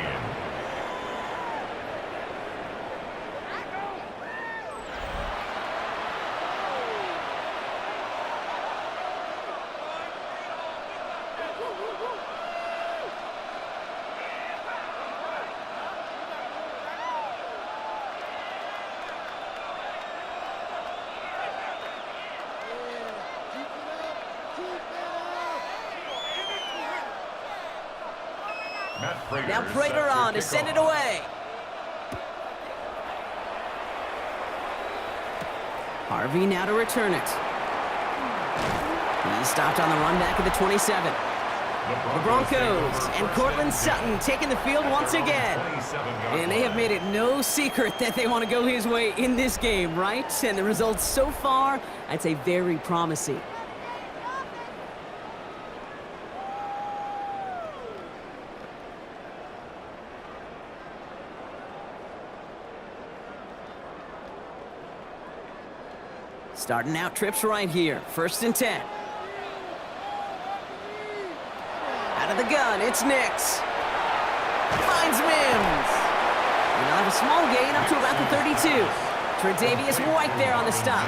Now Prater on to send it away. Harvey now to return it. He stopped on the run back at the 27. The Broncos and Cortland Sutton taking the field once again. And they have made it no secret that they want to go his way in this game, right? And the results so far, I'd say very promising. Starting out trips right here. 1st and 10. Out of the gun, it's Nix. Finds Mims. And they'll have a small gain up to about the 32. Tre'Davious White there on the stop.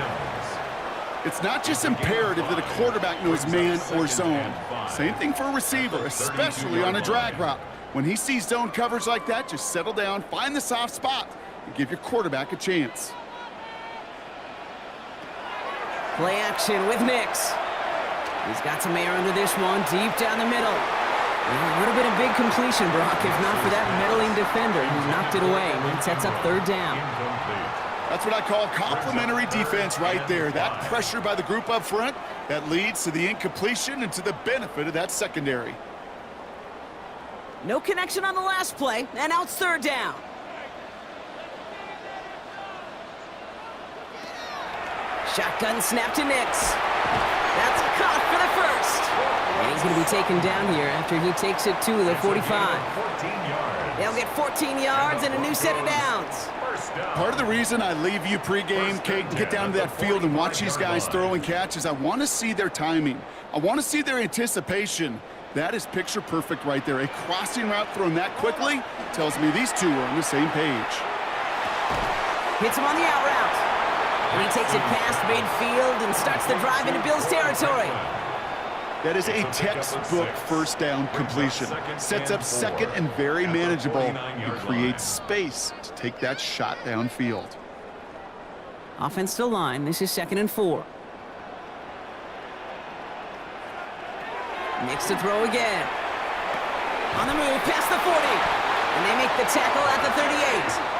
It's not just imperative that a quarterback knows man or zone. Same thing for a receiver, especially on a drag route. When he sees zone coverage like that, just settle down, find the soft spot, and give your quarterback a chance. Play action with Nix. He's got some air under this one, deep down the middle. Well, it would have been a big completion, Brock, if not for that meddling defender who knocked it away and sets up 3rd down. That's what I call complimentary defense right there. That pressure by the group up front, that leads to the incompletion and to the benefit of that secondary. No connection on the last play, and now it's 3rd down. Shotgun snap to Nix. That's caught for the 1st. And he's going to be taken down here after he takes it to the 45. They'll get 14 yards and a new set of downs. Part of the reason I leave you pregame, Kate, get down to that field and watch these guys throw and catch is I want to see their timing. I want to see their anticipation. That is picture perfect right there. A crossing route thrown that quickly tells me these two are on the same page. Hits him on the out route. And he takes it past midfield and starts the drive into Bills territory. That is a textbook 1st down completion. Sets up 2nd and very manageable and creates space to take that shot downfield. Offense to line. This is 2nd and 4. Nix to throw again. On the move, past the 40. And they make the tackle at the 38.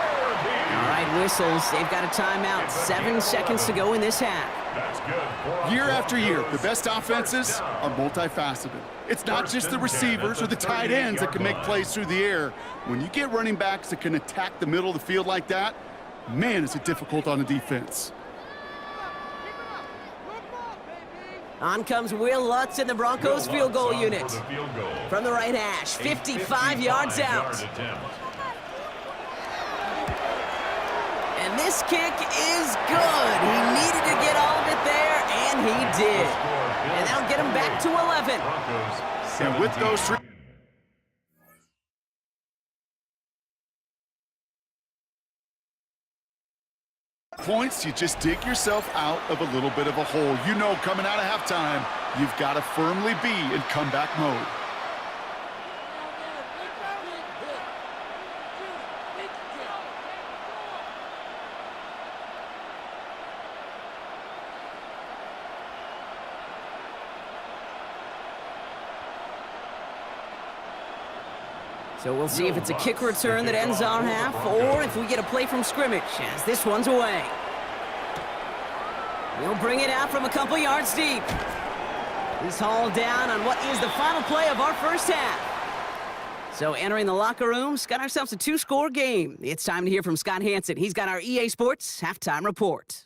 All right, whistles. They've got a timeout. 7 seconds to go in this half. Year after year, the best offenses are multifaceted. It's not just the receivers or the tight ends that can make plays through the air. When you get running backs that can attack the middle of the field like that, man, is it difficult on the defense. On comes Will Lutz in the Broncos field goal unit. From the right hash, 55 yards out. And this kick is good. He needed to get all of it there, And he did. And that'll get him back to 11. And with those 3 points, you just dig yourself out of a little bit of a hole. You know, coming out of halftime, you've got to firmly be in comeback mode. So we'll see if it's a kick return that ends our half, or if we get a play from scrimmage, as this one's away. We'll bring it out from a couple yards deep. He's hauled down on what is the final play of our first half. So entering the locker room, got ourselves a 2-score game. It's time to hear from Scott Hansen. He's got our EA Sports halftime report.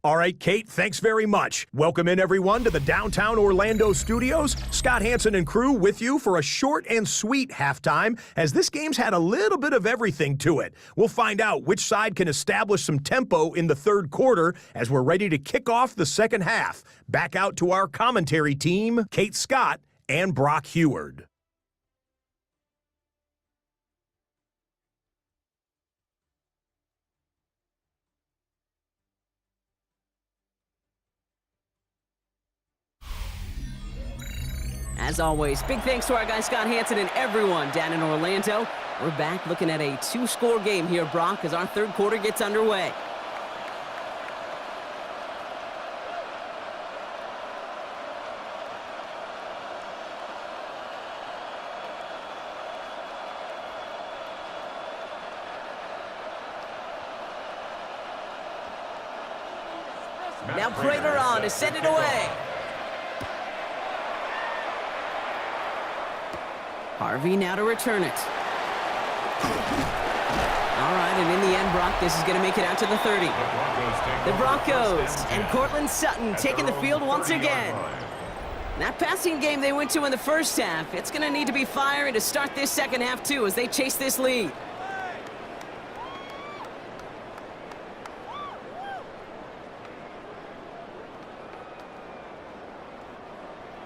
All right, Kate, thanks very much. Welcome in, everyone, to the downtown Orlando studios. Scott Hansen and crew with you for a short and sweet halftime, as this game's had a little bit of everything to it. We'll find out which side can establish some tempo in the third quarter as we're ready to kick off the second half. Back out to our commentary team, Kate Scott and Brock Heward. As always, big thanks to our guy Scott Hansen and everyone down in Orlando. We're back looking at a 2-score game here, Brock, as our third quarter gets underway. Now Prater on to send it away. Harvey now to return it. All right, and in the end, Brock, this is going to make it out to the 30. The Broncos and Cortland Sutton taking the field once again. That passing game they went to in the first half, it's going to need to be firing to start this second half, too, as they chase this lead.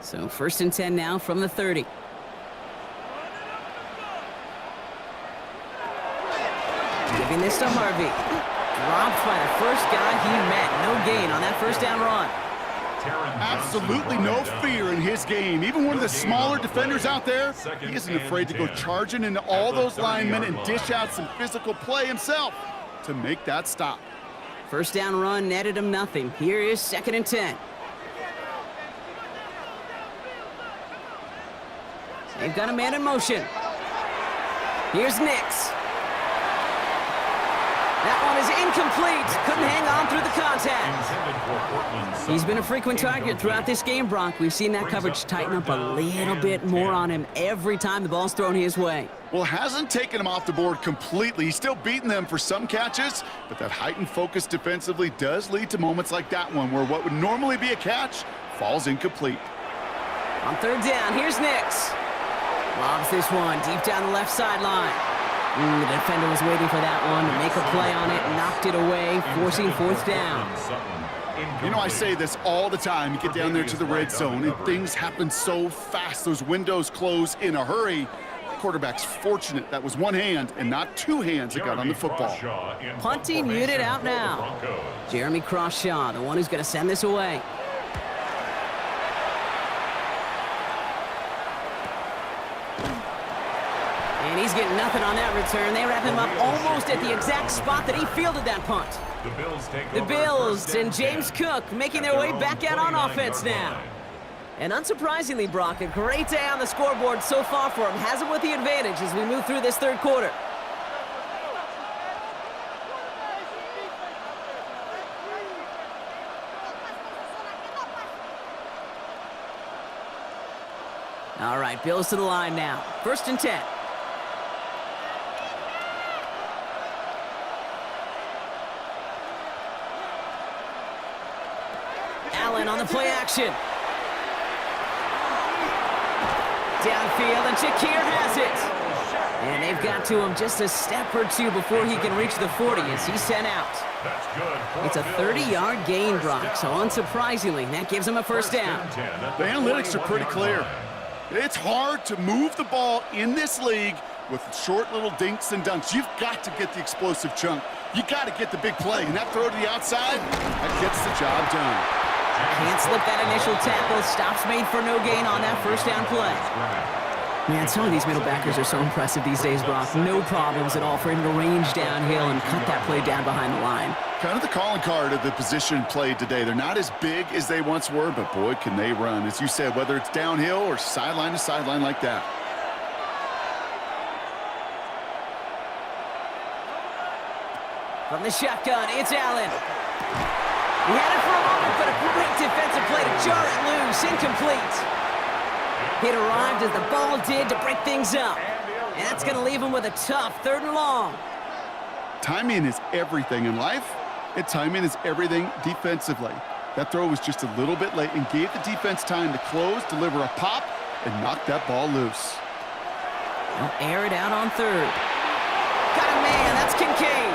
So 1st and 10 now from the 30. Giving this to Harvey. Dropped by the first guy he met. No gain on that first down run. Absolutely no fear in his game. Even one of the smaller defenders out there, he isn't afraid to go charging into all those linemen and dish out some physical play himself to make that stop. First down run netted him nothing. Here is 2nd and 10. They've got a man in motion. Here's Nix. That one is incomplete. Couldn't hang on through the contact. He's been a frequent target throughout this game, Brock. We've seen that coverage tighten up a little bit more on him every time the ball's thrown his way. Well, hasn't taken him off the board completely. He's still beating them for some catches, but that heightened focus defensively does lead to moments like that one where what would normally be a catch falls incomplete. On 3rd down, here's Nix. Lobs this one deep down the left sideline. The defender was waiting for that one to make a play on it, knocked it away, forcing 4th down. You know, I say this all the time. You get down there to the red zone, and things happen so fast. Those windows close in a hurry. The quarterback's fortunate that was one hand and not two hands that got on the football. Punting unit out now. Jeremy Crawshaw, the one who's going to send this away. And he's getting nothing on that return. They wrap him up almost at the exact spot that he fielded that punt. The Bills and James Cook making their way back out on offense now. And unsurprisingly, Brock, a great day on the scoreboard so far for him. Has him with the advantage as we move through this third quarter. All right, Bills to the line now. 1st and 10. Allen on the play action. Downfield, and Shakir has it. And they've got to him just a step or two before he can reach the 40 as he's sent out. That's good. It's a 30-yard gain, Brock, so unsurprisingly, that gives him a first down. The analytics are pretty clear. It's hard to move the ball in this league with short little dinks and dunks. You've got to get the explosive chunk. You got to get the big play, and that throw to the outside, that gets the job done. Can't slip that initial tackle. Stops made for no gain on that first down play. Man, some of these middle backers are so impressive these days, Brock. No problems at all for him to range downhill and cut that play down behind the line. Kind of the calling card of the position played today. They're not as big as they once were, but boy, can they run. As you said, whether it's downhill or sideline to sideline like that. From the shotgun, it's Allen. He had it for a moment, but a great defensive play to jar it loose. Incomplete. It arrived as the ball did to break things up. And that's going to leave him with a tough 3rd and long. Timing is everything in life, and timing is everything defensively. That throw was just a little bit late and gave the defense time to close, deliver a pop, and knock that ball loose. They'll air it out on 3rd. Got a man, that's Kincaid.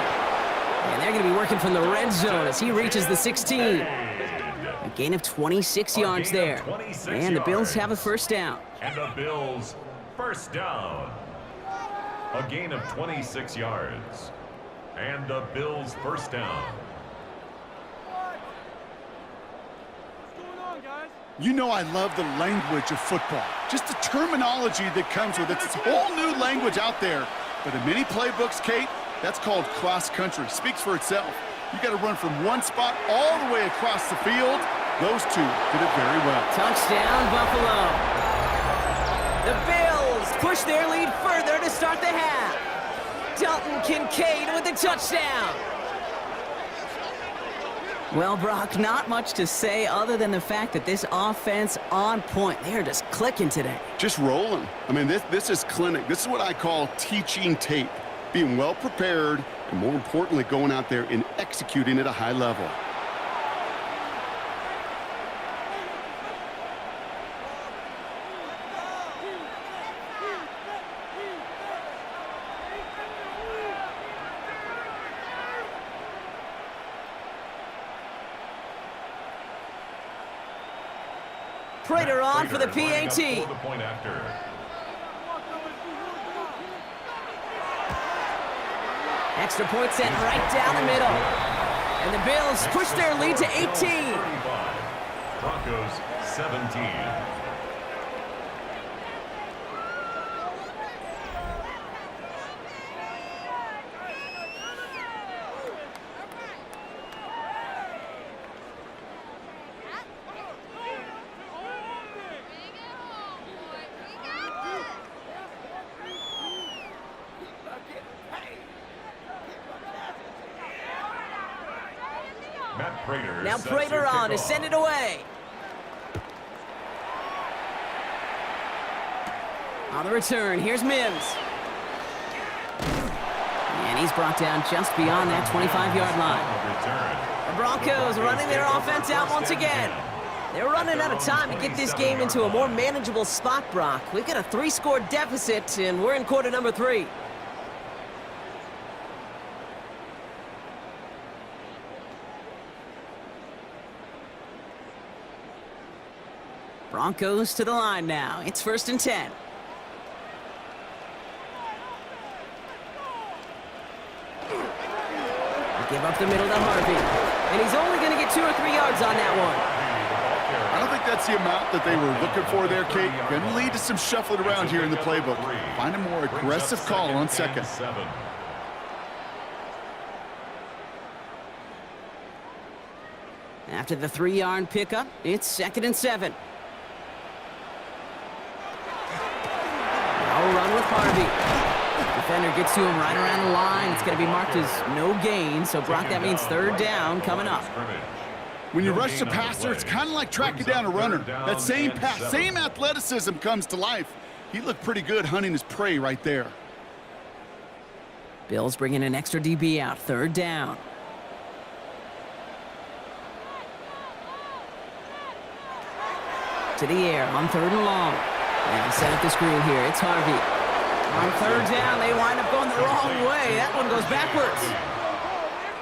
And they're going to be working from the red zone as he reaches the 16. A gain of 26 yards there. And the Bills have a first down. And the Bills first down. A gain of 26 yards. And the Bills first down. You know I love the language of football. Just the terminology that comes with it. It's a whole new language out there. But in many playbooks, Kate, that's called cross country. Speaks for itself. You got to run from one spot all the way across the field. Those two did it very well. Touchdown, Buffalo. The Bills push their lead further to start the half. Dalton Kincaid with the touchdown. Well, Brock, not much to say other than the fact that this offense on point. They are just clicking today. Just rolling. I mean, this is clinic. This is what I call teaching tape. Being well prepared, and more importantly, going out there and executing at a high level. Prater on for the PAT. Extra point sent right down the middle. And the Bills push their lead to 18. Broncos 17. Now Prater on to send it away. On the return, here's Mims. And he's brought down just beyond that 25-yard line. The Broncos running their offense out once again. They're running out of time to get this game into a more manageable spot, Brock. We've got a 3-score deficit, and we're in quarter number 3. Broncos to the line now. It's 1st and 10. They give up the middle to Harvey. And he's only going to get 2 or 3 yards on that one. I don't think that's the amount that they were looking for there, Kate. Going to lead to some shuffling around here in the playbook. Find a more aggressive call on 2nd. After the 3-yard pickup, it's 2nd and 7. Now run with Harvey. Defender gets to him right around the line. It's going to be marked as no gain, so Brock, that means 3rd down coming up. When you rush the passer, it's kind of like tracking down a runner. That same pass, same athleticism comes to life. He looked pretty good hunting his prey right there. Bills bringing an extra DB out. 3rd down. To the air on 3rd and long. And set up the screen here. It's Harvey. On third down, they wind up going the wrong way. That one goes backwards.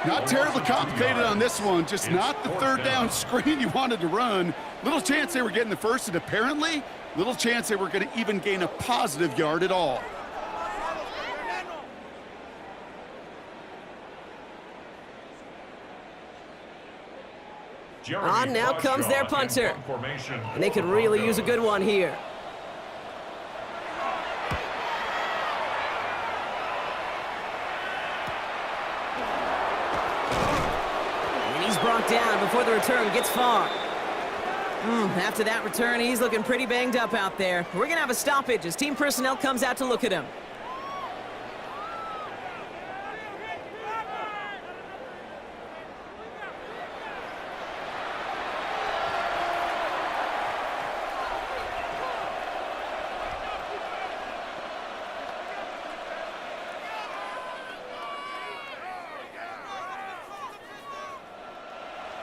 Not terribly complicated on this one, just not the third down screen you wanted to run. Little chance they were getting the first, and apparently, little chance they were going to even gain a positive yard at all. On now comes their punter. And they could really use a good one here. And he's brought down before the return gets far. After that return, he's looking pretty banged up out there. We're going to have a stoppage as team personnel comes out to look at him.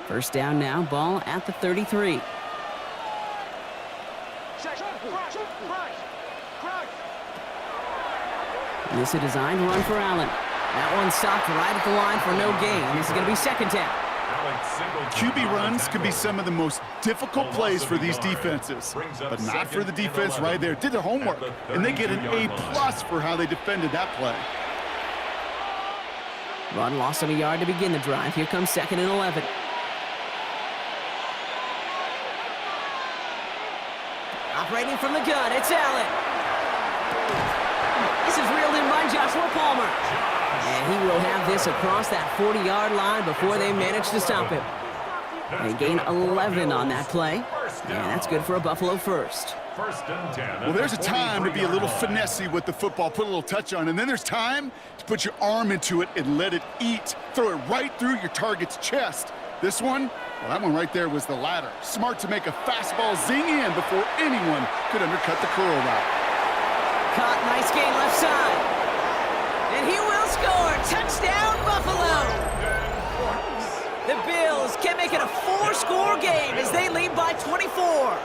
First down now, ball at the 33. And this is a designed run for Allen. That one stopped right at the line for no gain. This is going to be second down. QB runs can be some of the most difficult plays for these defenses, but not for the defense right there. Did their homework, and they get an A+ for how they defended that play. Run lost him a yard to begin the drive. Here comes 2nd and 11. Operating from the gun, it's Allen. This is reeled in by Joshua Palmer. And he will have this across that 40-yard line before they manage to stop him. They gain 11 on that play. And that's good for a Buffalo first. Well, there's a time to be a little finessey with the football, put a little touch on, and then there's time to put your arm into it and let it eat. Throw it right through your target's chest. This one, well, that one right there was the latter. Smart to make a fastball zing in before anyone could undercut the curl route. Caught, nice gain left side. And he will score. Touchdown, Buffalo. The Bills can make it a 4-score game as they lead by 24.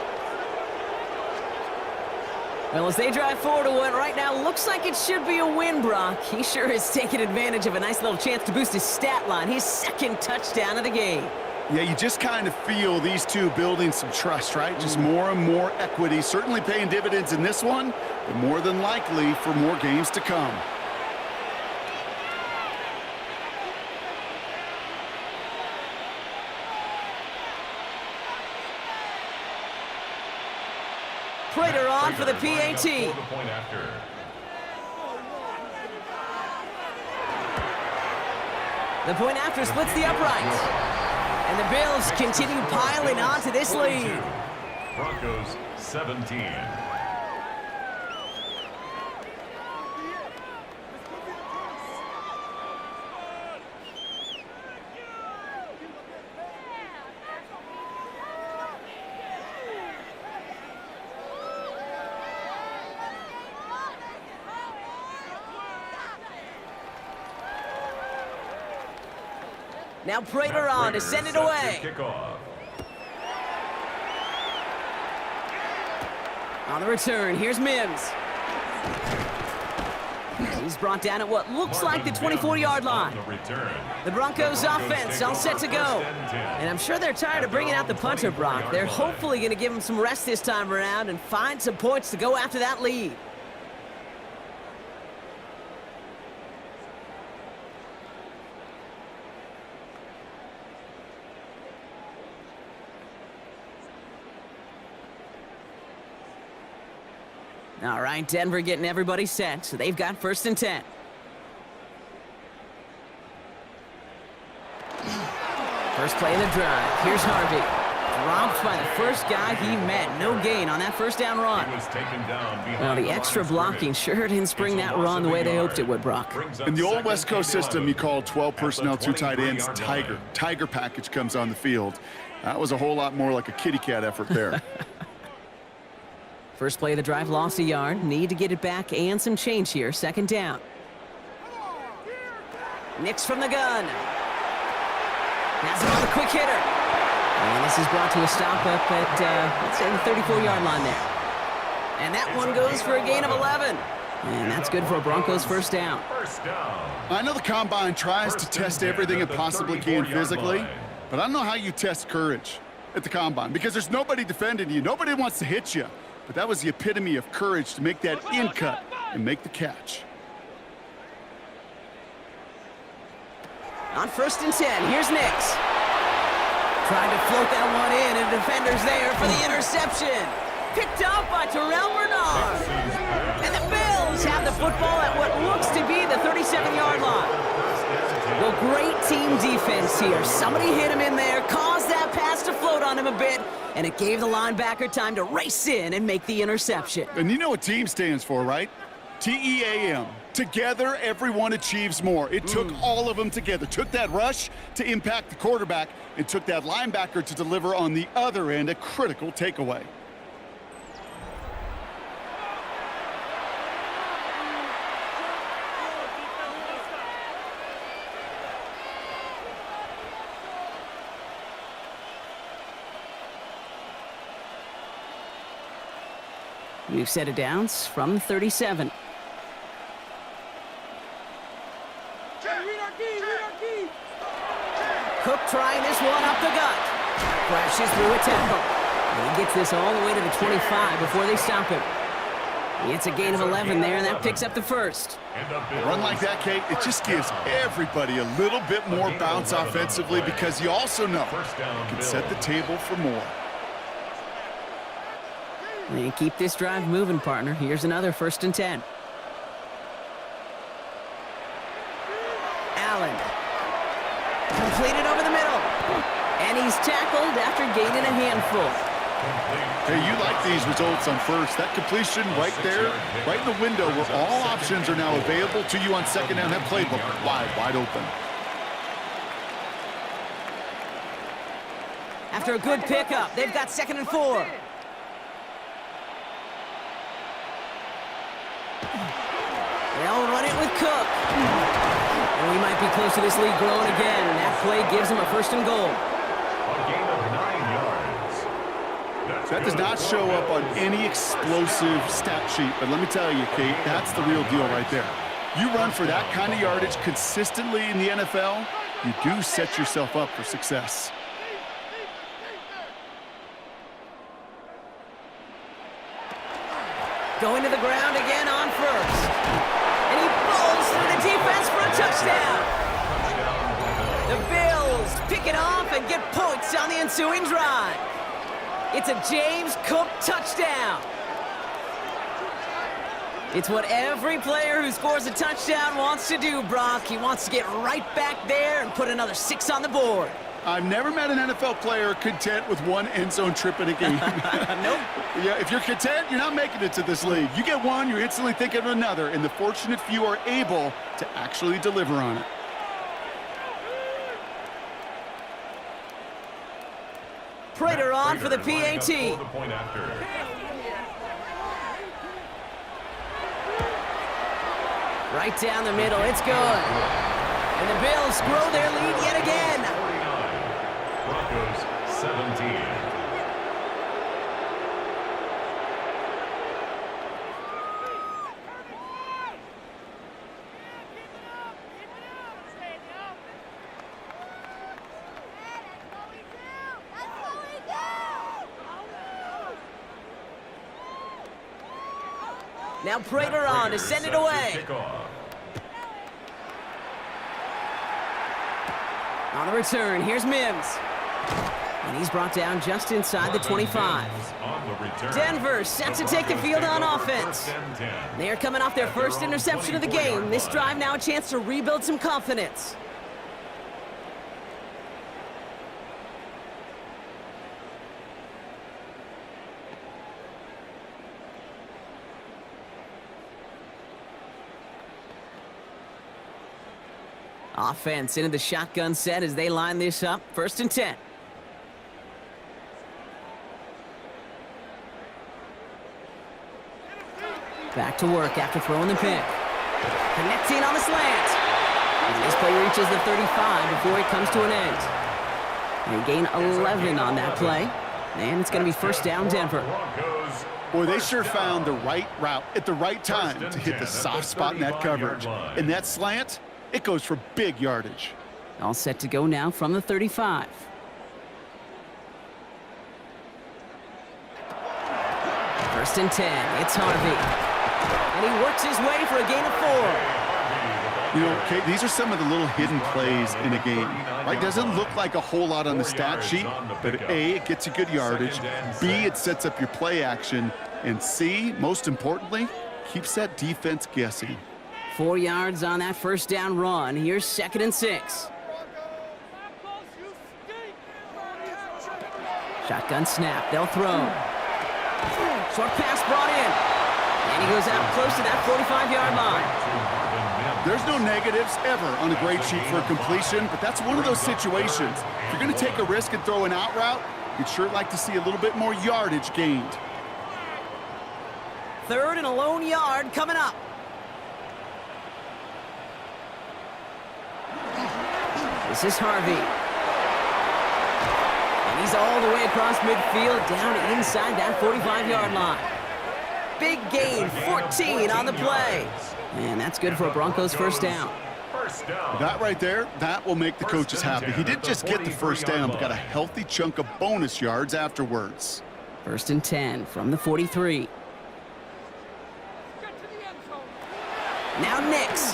Well, as they drive forward to what right now looks like it should be a win, Brock. He sure is taking advantage of a nice little chance to boost his stat line. His 2nd touchdown of the game. Yeah, you just kind of feel these two building some trust, right? Just more and more equity. Certainly paying dividends in this one, but more than likely for more games to come. Prater on for the PAT. The point after splits the uprights. And the Bills continue piling on to this lead. Broncos 17. Now Prater on to send it away. On the return, here's Mims. He's brought down at what looks like the 24-yard line. The Broncos offense all set to go. And I'm sure they're tired of bringing out the punter, Brock. They're hopefully going to give him some rest this time around and find some points to go after that lead. All right, Denver getting everybody set, so they've got 1st and 10. First play of the drive. Here's Harvey. Dropped by the first guy he met. No gain on that first down run. Well, the extra blocking sure didn't spring that run the way they hoped it would, Brock. In the old West Coast system, you call 12 personnel, 2 tight ends, Tiger. Tiger package comes on the field. That was a whole lot more like a kitty cat effort there. First play of the drive, lost a yard. Need to get it back and some change here. 2nd down. Nix from the gun. Has him on the quick hitter. And this is brought to a stop up at, let's say, the 34-yard line there. And that one goes for a gain of 11. And that's good for a Broncos first down. First down. I know the Combine tries to test everything it possibly can physically, but I don't know how you test courage at the Combine because there's nobody defending you. Nobody wants to hit you. But that was the epitome of courage to make that in cut and make the catch. On 1st and 10, here's Nix. Trying to float that one in, and the defender's there for the interception. Picked up by Terrell Bernard. And the Bills have the football at what looks to be the 37-yard line. Well, great team defense here. Somebody hit him in there, caused that pass to float on him a bit, and it gave the linebacker time to race in and make the interception. And you know what team stands for, right? T-E-A-M. Together, everyone achieves more. It took all of them together. Took that rush to impact the quarterback and took that linebacker to deliver on the other end, a critical takeaway. We've set it downs from 37. Cook trying this one up the gut. Crashes through a tackle. And he gets this all the way to the 25 before they stop him. It's a gain of 11 there, and that picks up the first. A run like that, Kate, it just gives everybody a little bit more bounce offensively because you also know you can set the table for more. And keep this drive moving, partner. Here's another 1st and 10. Allen. Completed over the middle. And he's tackled after gaining a handful. Hey, you like these results on first. That completion right there, right in the window where all options are now available to you on second down. That playbook wide open. After a good pickup, they've got 2nd and 4. They'll run it with Cook. And we might be close to this lead growing again. And that play gives them a 1st and goal. A gain of 9 yards. That does not show up on any explosive stat sheet. But let me tell you, Kate, that's the real deal right there. You run for that kind of yardage consistently in the NFL, you do set yourself up for success. Going to the ground again on 1st. And he bowls through the defense for a touchdown. The Bills pick it off and get points on the ensuing drive. It's a James Cook touchdown. It's what every player who scores a touchdown wants to do, Brock. He wants to get right back there and put another 6 on the board. I've never met an NFL player content with one end zone trip in a game. Nope. Yeah, if you're content, you're not making it to this league. You get one, you're instantly thinking of another, and the fortunate few are able to actually deliver on it. Prater on for the PAT. Right down the middle, it's good. And the Bills grow their lead yet again. Broncos 17. Now Prater on to send it away. On the return, here's Mims. And he's brought down just inside the 25. Denver set to take the field on offense. They are coming off their first interception of the game. This drive now a chance to rebuild some confidence. Offense into the shotgun set as they line this up. 1st and 10. Back to work after throwing the pick. Connecting on the slant. And this play reaches the 35 before it comes to an end. They gain 11 on that play. And it's going to be 1st down Denver. Broncos Boy, they sure found the right route at the right time to hit the soft spot in that coverage. And that slant, it goes for big yardage. All set to go now from the 35. First and 10, it's Harvey. And he works his way for a gain of 4. You know, Kate, these are some of the little hidden plays in a game. Right? Doesn't look like a whole lot on the stat sheet, but A, it gets you good yardage. B, it sets up your play action. And C, most importantly, keeps that defense guessing. 4 yards on that first down run. Here's 2nd and 6. Shotgun snap. They'll throw. Short pass brought in. And he goes out close to that 45-yard line. There's no negatives ever on a grade sheet for a completion, but that's one of those situations. If you're going to take a risk and throw an out route, you'd sure like to see a little bit more yardage gained. 3rd and a lone yard coming up. This is Harvey. And he's all the way across midfield, down inside that 45-yard line. Big gain, 14 on the play. And that's good for a Broncos first down. That right there, that will make the coaches happy. He didn't just get the first down, but got a healthy chunk of bonus yards afterwards. 1st and 10 from the 43. Now Nix.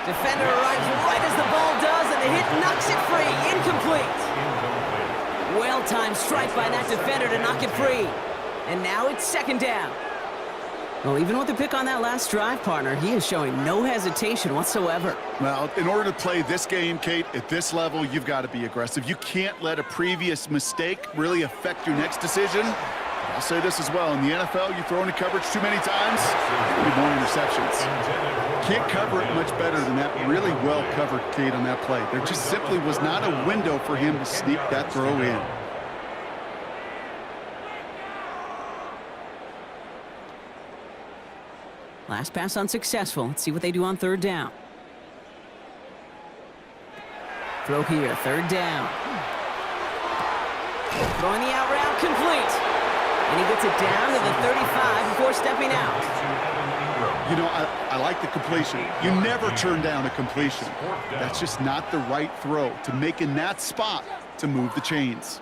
Defender arrives right as the ball does, and the hit knocks it free. Incomplete. Well-timed strike by that defender to knock it free. And now it's 2nd down. Well, even with the pick on that last drive, partner, he is showing no hesitation whatsoever. Well, in order to play this game, Kate, at this level, you've got to be aggressive. You can't let a previous mistake really affect your next decision. I'll say this as well. In the NFL, you throw into coverage too many times, there'll be more interceptions. Can't cover it much better than that really well-covered Kate on that play. There just simply was not a window for him to sneak that throw in. Last pass unsuccessful. Let's see what they do on 3rd down. Throw here, 3rd down. Throwing the out route, complete. And he gets it down to the 35 before stepping out. You know, I like the completion. You never turn down a completion. That's just not the right throw to make in that spot to move the chains.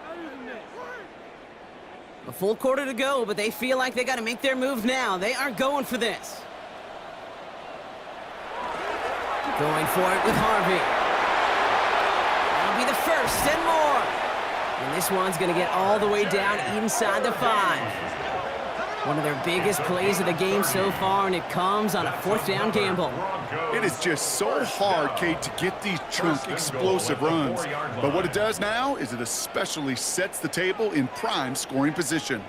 A full quarter to go, but they feel like they got to make their move now. They are going for this. Going for it with Harvey. That'll be the 1st and more. And this one's going to get all the way down inside the 5. One of their biggest plays of the game so far, and it comes on a 4th down gamble. It is just so hard, Kate, to get these chunk, explosive runs. But what it does now is it especially sets the table in prime scoring position.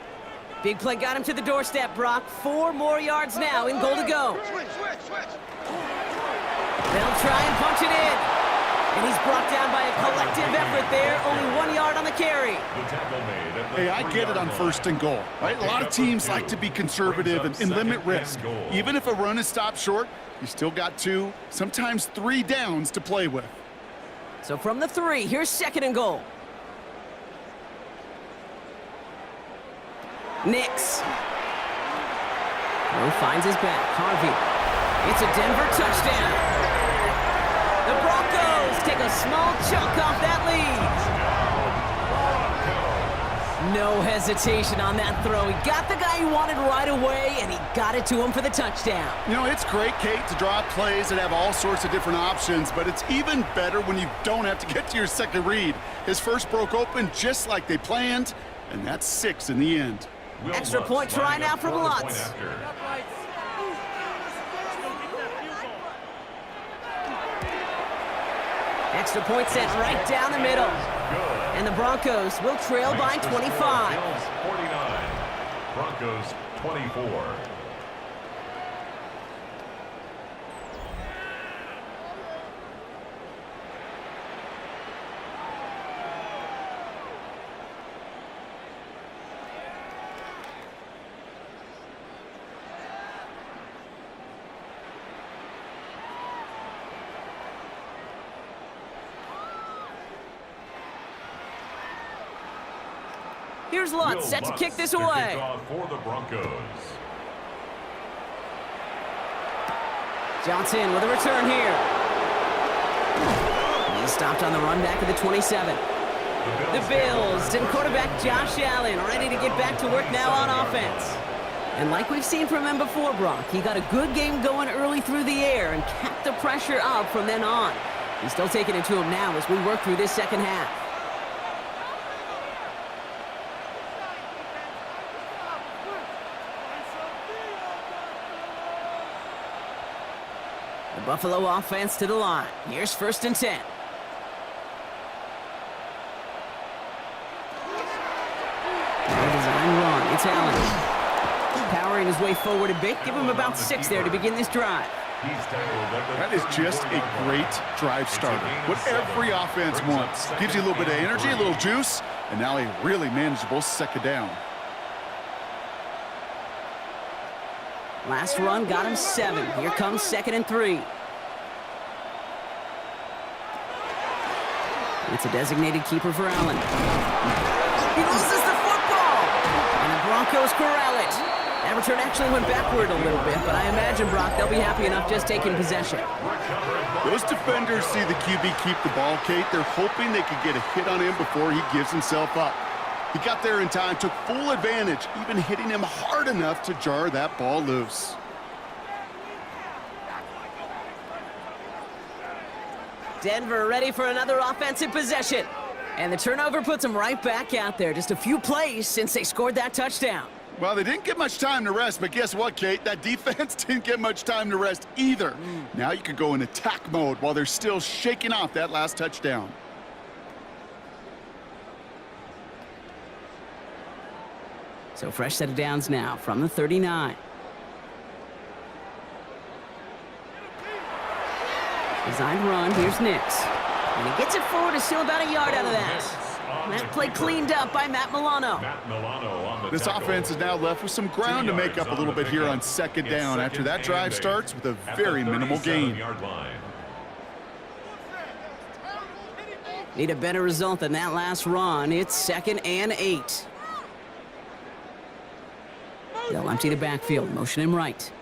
Big play got him to the doorstep, Brock. 4 more yards now in goal to go. They'll try and punch it in. And he's brought down by a collective effort there. Only 1 yard on the carry. Hey, I get it on 1st and goal, right? A lot of teams like to be conservative and limit risk. Even if a run is stopped short, you still got 2, sometimes 3 downs to play with. So from the 3, here's 2nd and goal. Nix. Rowe finds his back. Harvey. It's a Denver touchdown. The Broncos take a small chunk off that lead. No hesitation on that throw. He got the guy he wanted right away, and he got it to him for the touchdown. You know, it's great, Kate, to draw up plays and have all sorts of different options, but it's even better when you don't have to get to your second read. His first broke open just like they planned, and that's 6 in the end. Extra point try now from Lutz. Extra point sent right down the middle. And the Broncos will trail by 25. Bills 49, Broncos 24. Here's Lutz, set to kick this away. For the Broncos. Johnson with a return here. He's stopped on the run back of the 27. The Bills and quarterback Josh Allen ready to get back to work now on offense. And like we've seen from him before, Brock, he got a good game going early through the air and kept the pressure up from then on. He's still taking it to him now as we work through this second half. The Buffalo offense to the line. Here's 1st and 10. Design run. It's Allen. Powering his way forward a bit. Give him about 6 there to begin this drive. That is just a great drive starter. What every offense wants. Gives you a little bit of energy, a little juice, and now a really manageable second down. Last run got him 7. Here comes 2nd and 3. It's a designated keeper for Allen. He loses the football! And the Broncos corral it. That return actually went backward a little bit, but I imagine, Brock, they'll be happy enough just taking possession. Those defenders see the QB keep the ball, Kate. They're hoping they could get a hit on him before he gives himself up. He got there in time, took full advantage, even hitting him hard enough to jar that ball loose. Denver ready for another offensive possession. And the turnover puts them right back out there. Just a few plays since they scored that touchdown. Well, they didn't get much time to rest, but guess what, Kate? That defense didn't get much time to rest either. Now you can go in attack mode while they're still shaking off that last touchdown. So fresh set of downs now from the 39. Designed run, here's Nix. And he gets it forward to still about a yard out of that. That play cleaned up by Matt Milano. This offense is now left with some ground to make up a little bit here on second down after that drive starts with a very minimal gain. Need a better result than that last run. It's 2nd and 8. They'll empty the backfield, motion him right.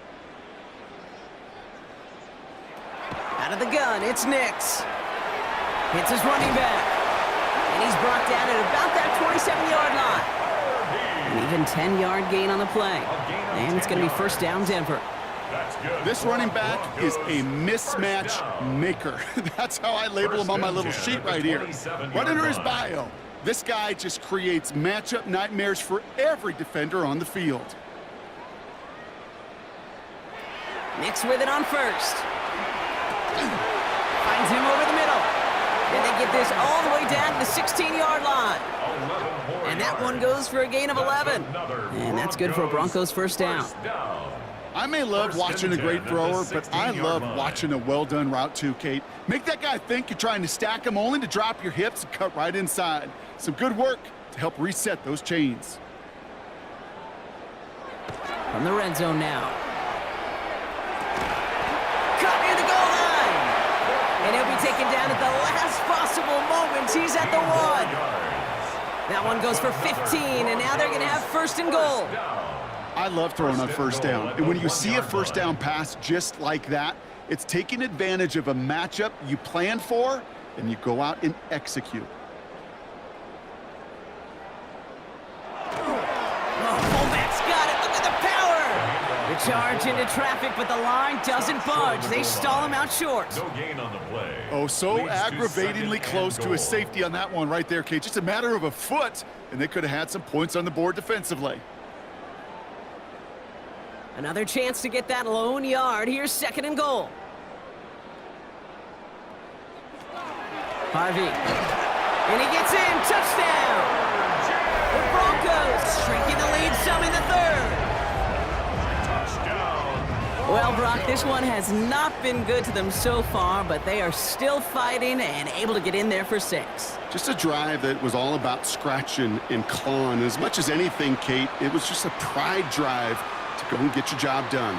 Out of the gun, it's Nix. Hits his running back. And he's brought down at about that 27-yard line. An even 10-yard gain on the play. And it's going to be 1st down, Denver. This running back is a mismatch maker. That's how I label him on my little sheet right here. Right under his bio, this guy just creates matchup nightmares for every defender on the field. Nix with it on 1st. Finds him over the middle. And they get this all the way down to the 16-yard line. And that one goes for a gain of 11. And that's good for a Broncos 1st down. I may love watching a great thrower, but I love watching a well-done route too, Kate. Make that guy think you're trying to stack him only to drop your hips and cut right inside. Some good work to help reset those chains. From the red zone now. Cut near the goal line. And he'll be taken down at the last possible moment. He's at the 1. That one goes for 15, and now they're going to have 1st and goal. I love throwing on 1st down. And when you see a 1st down pass just like that, it's taking advantage of a matchup you planned for, and you go out and execute. Fullback's got it. Look at the power. The charge into traffic, but the line doesn't budge. They stall him out short. No gain on the play. Oh, so aggravatingly close to a safety on that one right there, Kate. Just a matter of a foot, and they could have had some points on the board defensively. Another chance to get that lone yard. Here's 2nd and goal. Harvey. And he gets in. Touchdown. The Broncos shrinking the lead some in the 3rd. Touchdown. Well, Brock, this one has not been good to them so far, but they are still fighting and able to get in there for 6. Just a drive that was all about scratching and clawing. As much as anything, Kate, it was just a pride drive to go and get your job done.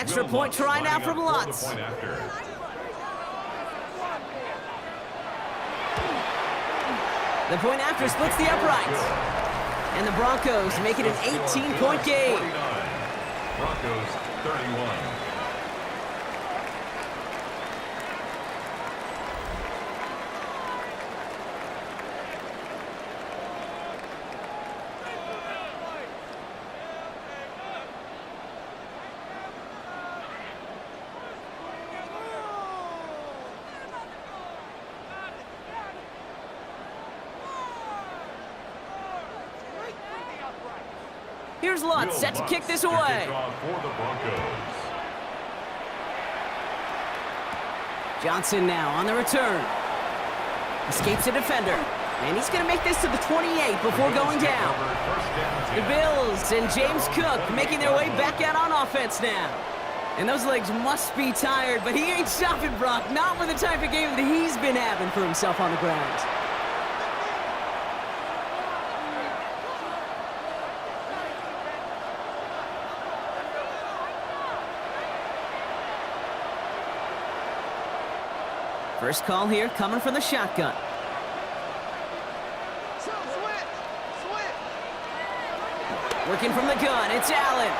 extra point try now from Lutz. The point after splits the uprights. And the Broncos make it an 18-point game. Broncos 31. Here's Lutz, set to kick this away. Johnson now on the return. Escapes a defender. And he's going to make this to the 28 before going down. The Bills and James Cook making their way back out on offense now. And those legs must be tired, but he ain't stopping, Brock. Not with the type of game that he's been having for himself on the ground. First call here coming from the shotgun. Working from the gun, it's Allen.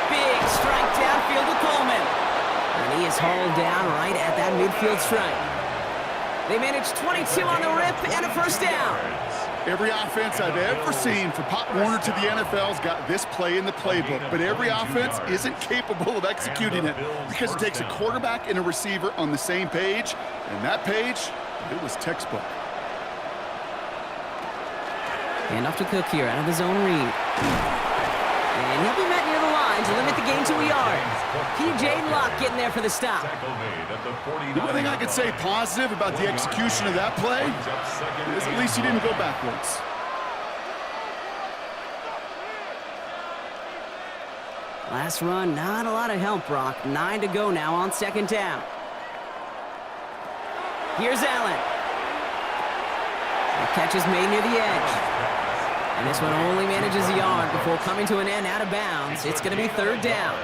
Big strike downfield to Coleman. And he is hauled down right at that midfield strike. They managed 22 on the rip and a first down. Every offense I've ever seen from Pop Warner to the NFL's got this play in the playbook, but every offense isn't capable of executing it because it takes a quarterback and a receiver on the same page, and that page, it was textbook. Hand off to Cook here, out of the zone read. And he'll be met near the line to limit the gain to a yard. P.J. Locke getting there for the stop. The one thing I could say positive about the execution of that play is at least he didn't go backwards. Last run, not a lot of help, Brock. 9 to go now on second down. Here's Allen. The catch is made near the edge. And this one only manages a yard before coming to an end out of bounds. It's going to be third down.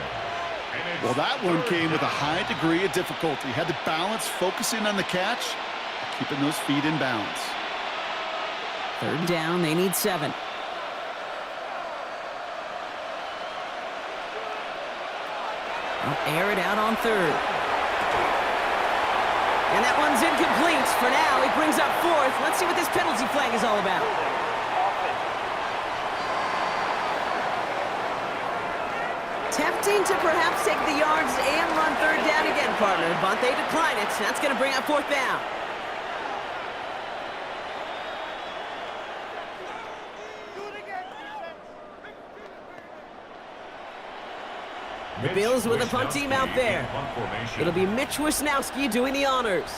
Well, that one came with a high degree of difficulty. Had to balance focusing on the catch, keeping those feet in bounds. Third down, they need 7. They'll air it out on third. And that one's incomplete. For now, he brings up fourth. Let's see what this penalty flag is all about. Tempting to perhaps take the yards and run third down again, partner, but they decline it. That's going to bring up fourth down. The Bills with a punt team out there. It'll be Mitch Wisnowski doing the honors.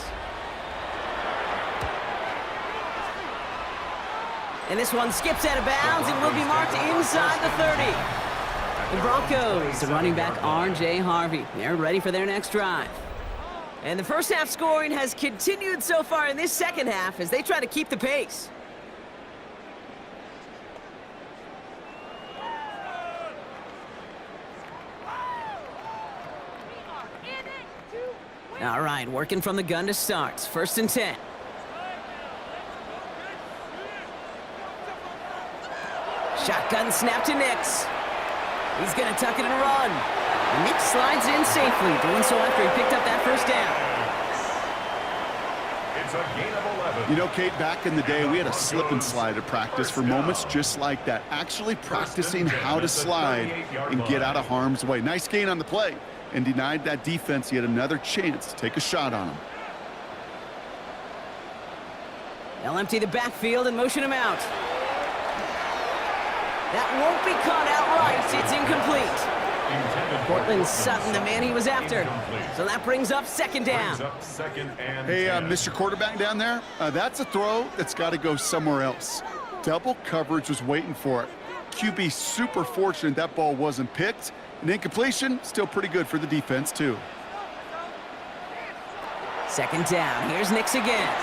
And this one skips out of bounds and will be marked inside the 30. The Broncos, the running back R.J. Harvey. They're ready for their next drive. And the first half scoring has continued so far in this second half as they try to keep the pace. All right, working from the gun to start. First and 10. Shotgun snap to Nix. He's going to tuck it and run. Nix slides in safely, doing so after he picked up that first down. It's a gain of 11. You know, Kate, back in the day, we had a slip and slide at practice for moments just like that. Actually practicing how to slide and get out of harm's way. Nice gain on the play, and denied that defense yet another chance to take a shot on him. They'll empty the backfield and motion him out. That won't be caught outright. It's incomplete. Portland Sutton, the man he was after. So that brings up second down. Hey, Mr. Quarterback down there, that's a throw that's got to go somewhere else. Double coverage was waiting for it. QB super fortunate that ball wasn't picked. And incompletion, still pretty good for the defense, too. Second down. Here's Nix again.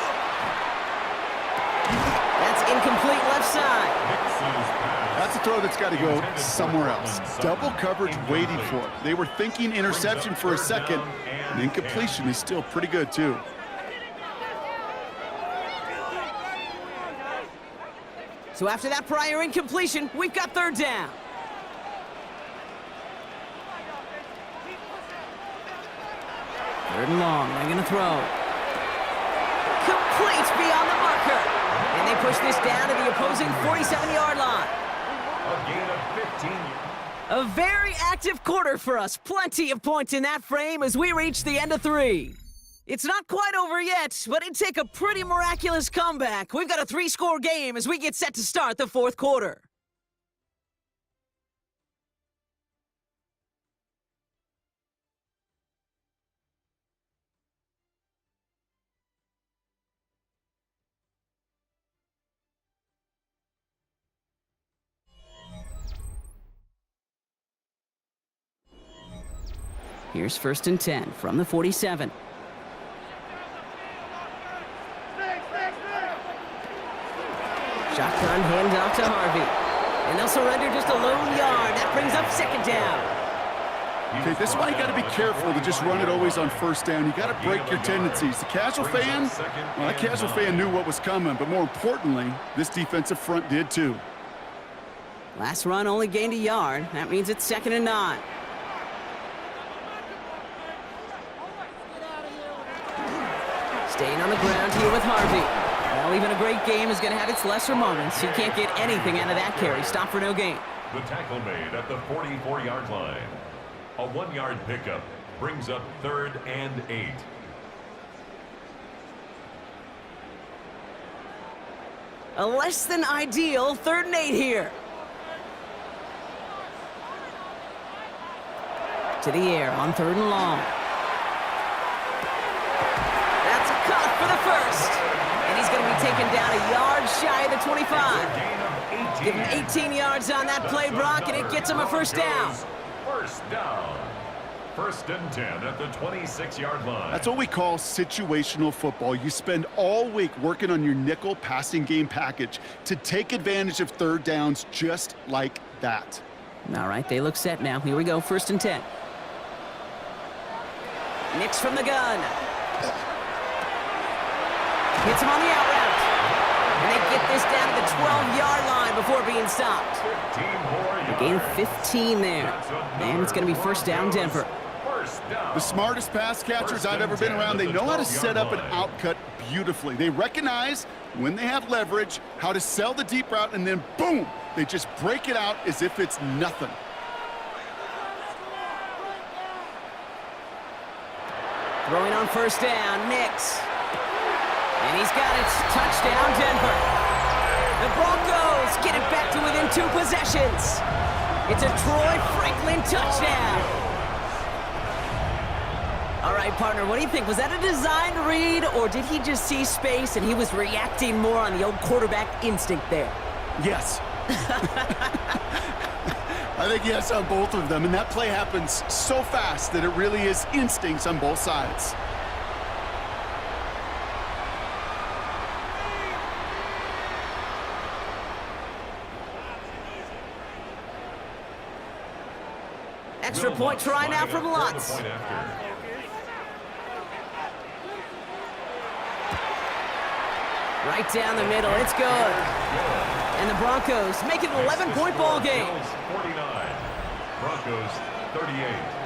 That's incomplete. left side. That's a throw that's got to go somewhere else. Double coverage waiting for it. They were thinking interception for a second, and incompletion is still pretty good, too. So after that prior incompletion, we've got third down. Third and long, they're going to throw. Complete beyond the marker. And they push this down to the opposing 47-yard line. A gain of 15. A very active quarter for us. Plenty of points in that frame as we reach the end of 3. It's not quite over yet, but it'd take a pretty miraculous comeback. We've got a 3-score game as we get set to start the fourth quarter. Here's 1st and 10 from the 47. Shotgun handoff to Harvey. And they'll surrender just a lone yard. That brings up 2nd down. Okay, this is why you got to be careful to just run it always on 1st down. You got to break your tendencies. The casual fan, well, that casual fan knew what was coming, but more importantly, this defensive front did too. Last run only gained a yard. That means it's 2nd and 9. Staying on the ground here with Harvey. Well, even a great game is going to have its lesser moments. He can't get anything out of that carry. Stop for no gain. The tackle made at the 44-yard line. A 1-yard pickup brings up 3rd and 8. A less than ideal 3rd and 8 here. To the air on 3rd and long. For the first. And he's going to be taken down a yard shy of the 25. Give him 18 yards on that play, Brock, and it gets him a 1st down. 1st down. 1st and 10 at the 26-yard line. That's what we call situational football. You spend all week working on your nickel passing game package to take advantage of 3rd downs just like that. All right, they look set now. Here we go, 1st and 10. Nix from the gun. Hits him on the out route. And they get this down to the 12-yard line before being stopped. A gain of 15 there. And it's going to be 1st down, Denver. The smartest pass catchers I've ever been around, they know how to set up an outcut beautifully. They recognize when they have leverage, how to sell the deep route, and then boom, they just break it out as if it's nothing. Throwing on 1st down, Nix. And he's got it. Touchdown, Denver. The Broncos get it back to within 2 possessions. It's a Troy Franklin touchdown. All right, partner, what do you think? Was that a designed read, or did he just see space and he was reacting more on the old quarterback instinct there? Yes. I think yes on both of them, and that play happens so fast that it really is instincts on both sides. Extra point try now from Lutz. Right down the middle, it's good. And the Broncos make it an 11-point ball game. 49, Broncos 38.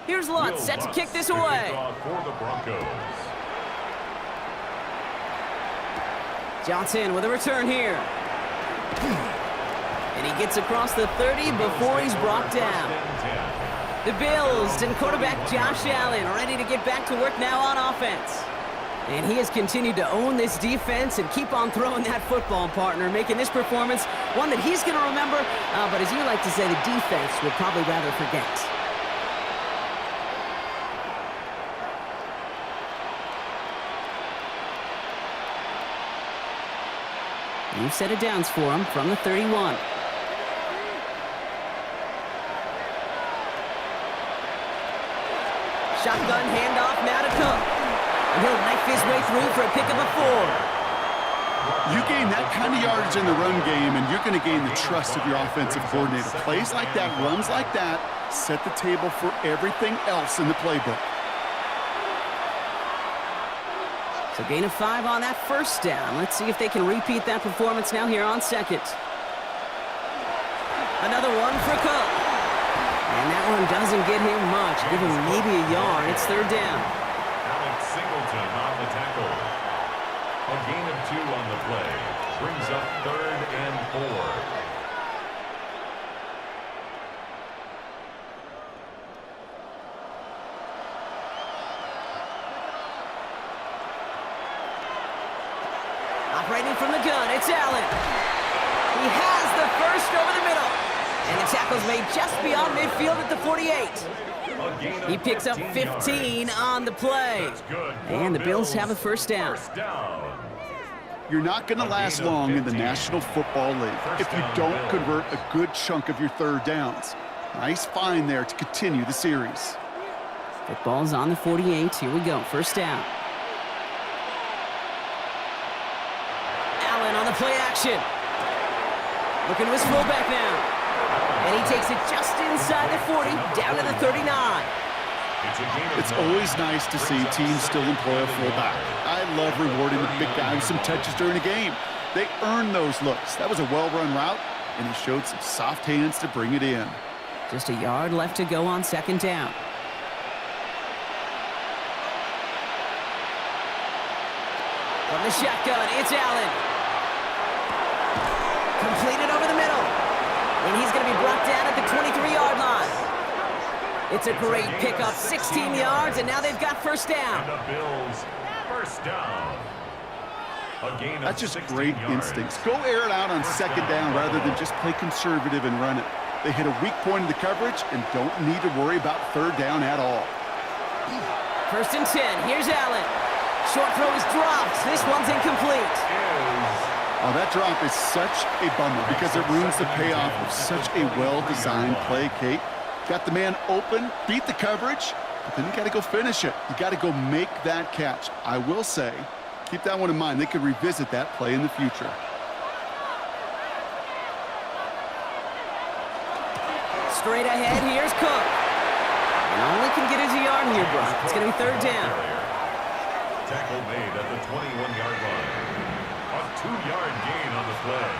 Here's Lutz, set to kick this away. For the Broncos. Johnson with a return here. And he gets across the 30 before he's brought down. The Bills and quarterback Josh Allen ready to get back to work now on offense. And he has continued to own this defense and keep on throwing that football, partner, making this performance one that he's going to remember, but as you like to say, the defense would probably rather forget. New set of downs for him from the 31. Shotgun handoff now to Cook. And he'll knife his way through for a pickup of 4. You gain that kind of yardage in the run game, and you're going to gain the trust of your offensive coordinator. Plays like that, runs like that, set the table for everything else in the playbook. So gain of 5 on that first down. Let's see if they can repeat that performance now here on second. Another one for Cook. And that one doesn't get him much. Give him maybe a yard. It's third down. Alex Singleton on the tackle. A gain of 2 on the play. Brings up 3rd and 4. Operating from the gun, it's Allen. He has the first over the middle. And the tackle's made just beyond midfield at the 48. He picks up 15 on the play. And the Bills have a first down. You're not going to last long in the National Football League if you don't convert a good chunk of your third downs. Nice find there to continue the series. Football's on the 48. Here we go, first down. Allen on the play action. Looking to his fullback now. And he takes it just inside the 40, down to the 39. It's always nice to see teams still employ a fullback. I love rewarding the big guy with some touches during a game. They earn those looks. That was a well-run route, and he showed some soft hands to bring it in. Just a yard left to go on second down. From the shotgun, it's Allen. Completed over the middle. And he's going to be brought down at the 23-yard line. It's a great pickup, 16 yards, and now they've got first down. And the Bills, first down. A gain of That's just 16 great yards. instincts. Go air it out on second down rather than just play conservative and run it. They hit a weak point in the coverage and don't need to worry about third down at all. First and 10, here's Allen. Short throw is dropped. This one's incomplete. Oh, that drop is such a bummer because it ruins the payoff of such a well-designed play, Kate. Got the man open, beat the coverage, but then you got to go finish it. You got to go make that catch. I will say, keep that one in mind. They could revisit that play in the future. Straight ahead, here's Cook. And only can get his yard here, Brock. It's going to be third down. Tackle made at the 21-yard line. A 2-yard gain on the play.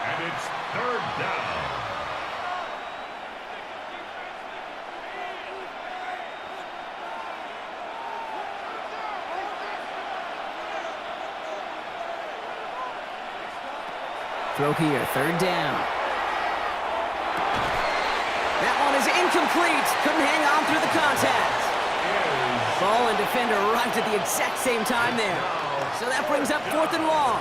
And it's third down. Throw here, third down. That one is incomplete. Couldn't hang on through the contact. Ball and defender arrived at the exact same time there. So that brings up 4th and long.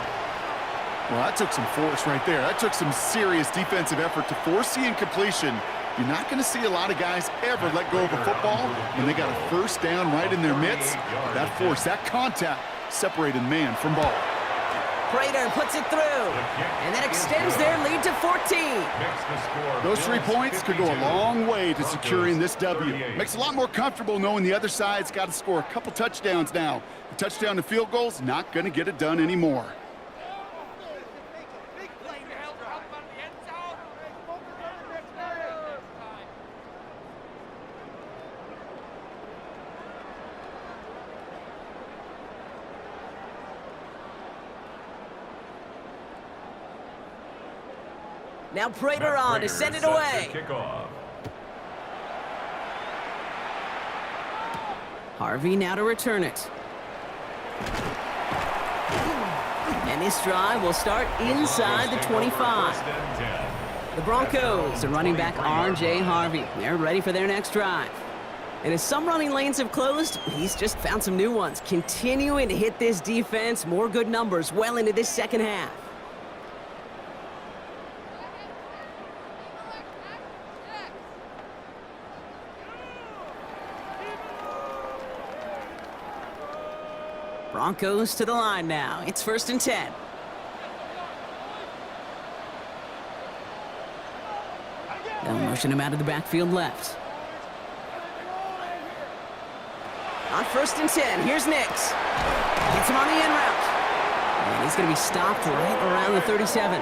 Well, that took some force right there. That took some serious defensive effort to force the incompletion. You're not going to see a lot of guys ever let go of a football when they got a first down right in their midst. That force, that contact, separated man from ball. Prater puts it through, and that extends their lead to 14. Those 3 points could go a long way to securing this W. Makes it a lot more comfortable knowing the other side's got to score a couple touchdowns now. The touchdown to field goal's not going to get it done anymore. Now Prater on to send it away. Harvey now to return it. And this drive will start inside the 25. The Broncos are running back R.J. Harvey. They're ready for their next drive. And as some running lanes have closed, he's just found some new ones. Continuing to hit this defense, more good numbers well into this second half. Broncos to the line now. It's 1st and 10. Pushing him out of the backfield left. On 1st and 10, here's Nix. Gets him on the in route. And he's going to be stopped right around the 37.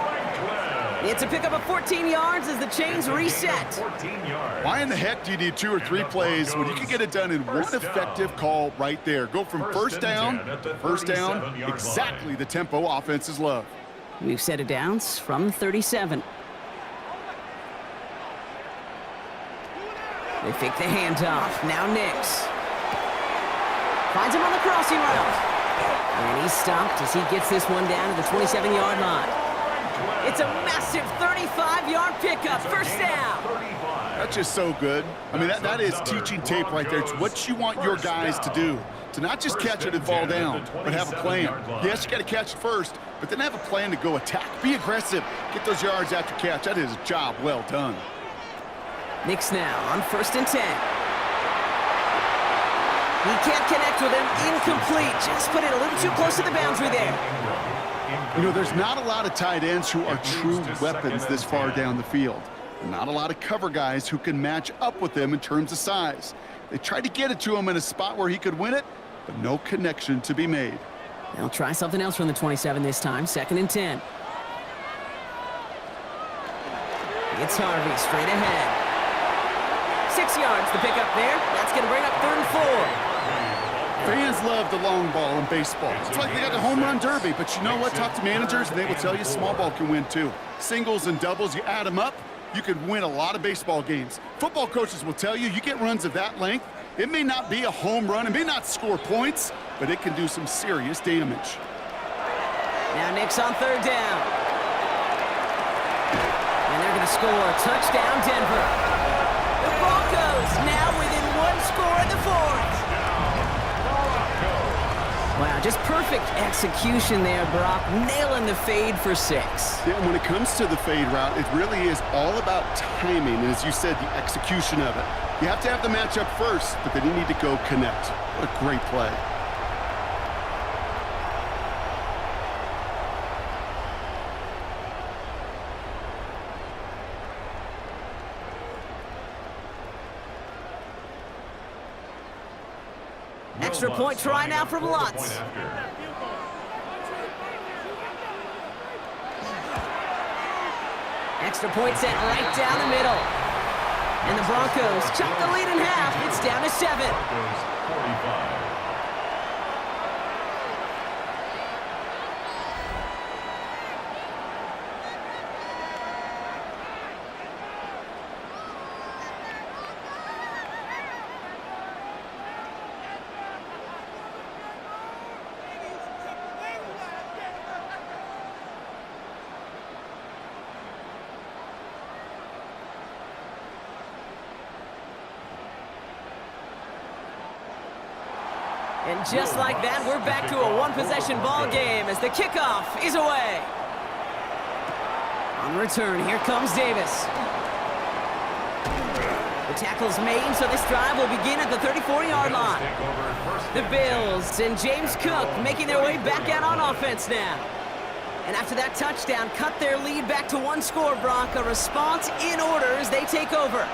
It's a pickup of 14 yards as the chains reset. Why in the heck do you need 2 or 3 plays when you can get it done in one effective call right there? Go from first down to first down, exactly the tempo offenses love. We've set it downs from 37. They fake the handoff. Now Nix. Finds him on the crossing route. And he's stopped as he gets this one down to the 27-yard line. It's a massive 35-yard pickup. First down. That's just so good. I mean, that is teaching tape right there. It's what you want your guys to do. To not just catch it and fall down, but have a plan. Yes, you got to catch it first, but then have a plan to go attack. Be aggressive. Get those yards after catch. That is a job well done. Nix now on 1st and 10. He can't connect with him. Incomplete. Just put it a little too close to the boundary there. You know, there's not a lot of tight ends who are true weapons this far down the field. Not a lot of cover guys who can match up with them in terms of size. They tried to get it to him in a spot where he could win it, but no connection to be made. They'll try something else from the 27 this time. 2nd and 10. It's Harvey straight ahead. 6 yards to pick up there. That's going to bring up 3rd and 4. Fans love the long ball in baseball. It's like they got the home run derby, but you know what? Talk to managers and they will tell you small ball can win too. Singles and doubles, you add them up, you can win a lot of baseball games. Football coaches will tell you, you get runs of that length, it may not be a home run, it may not score points, but it can do some serious damage. Now Nix on 3rd down. And they're going to score. Touchdown, Denver. The Broncos now within 1 score in the 4th. Wow, just perfect execution there, Brock. Nailing the fade for 6. Yeah, and when it comes to the fade route, it really is all about timing, and as you said, the execution of it. You have to have the matchup first, but then you need to go connect. What a great play. Extra point try now from Lutz. Extra point set right down the middle. And the Broncos chop the lead in half. It's down to 7. 45. And just like that, we're back to a 1-possession ball game as the kickoff is away. On return, here comes Davis. The tackle's made, so this drive will begin at the 34-yard line. The Bills and James Cook making their way back out on offense now. And after that touchdown, cut their lead back to 1 score, Brock. A response in order as they take over.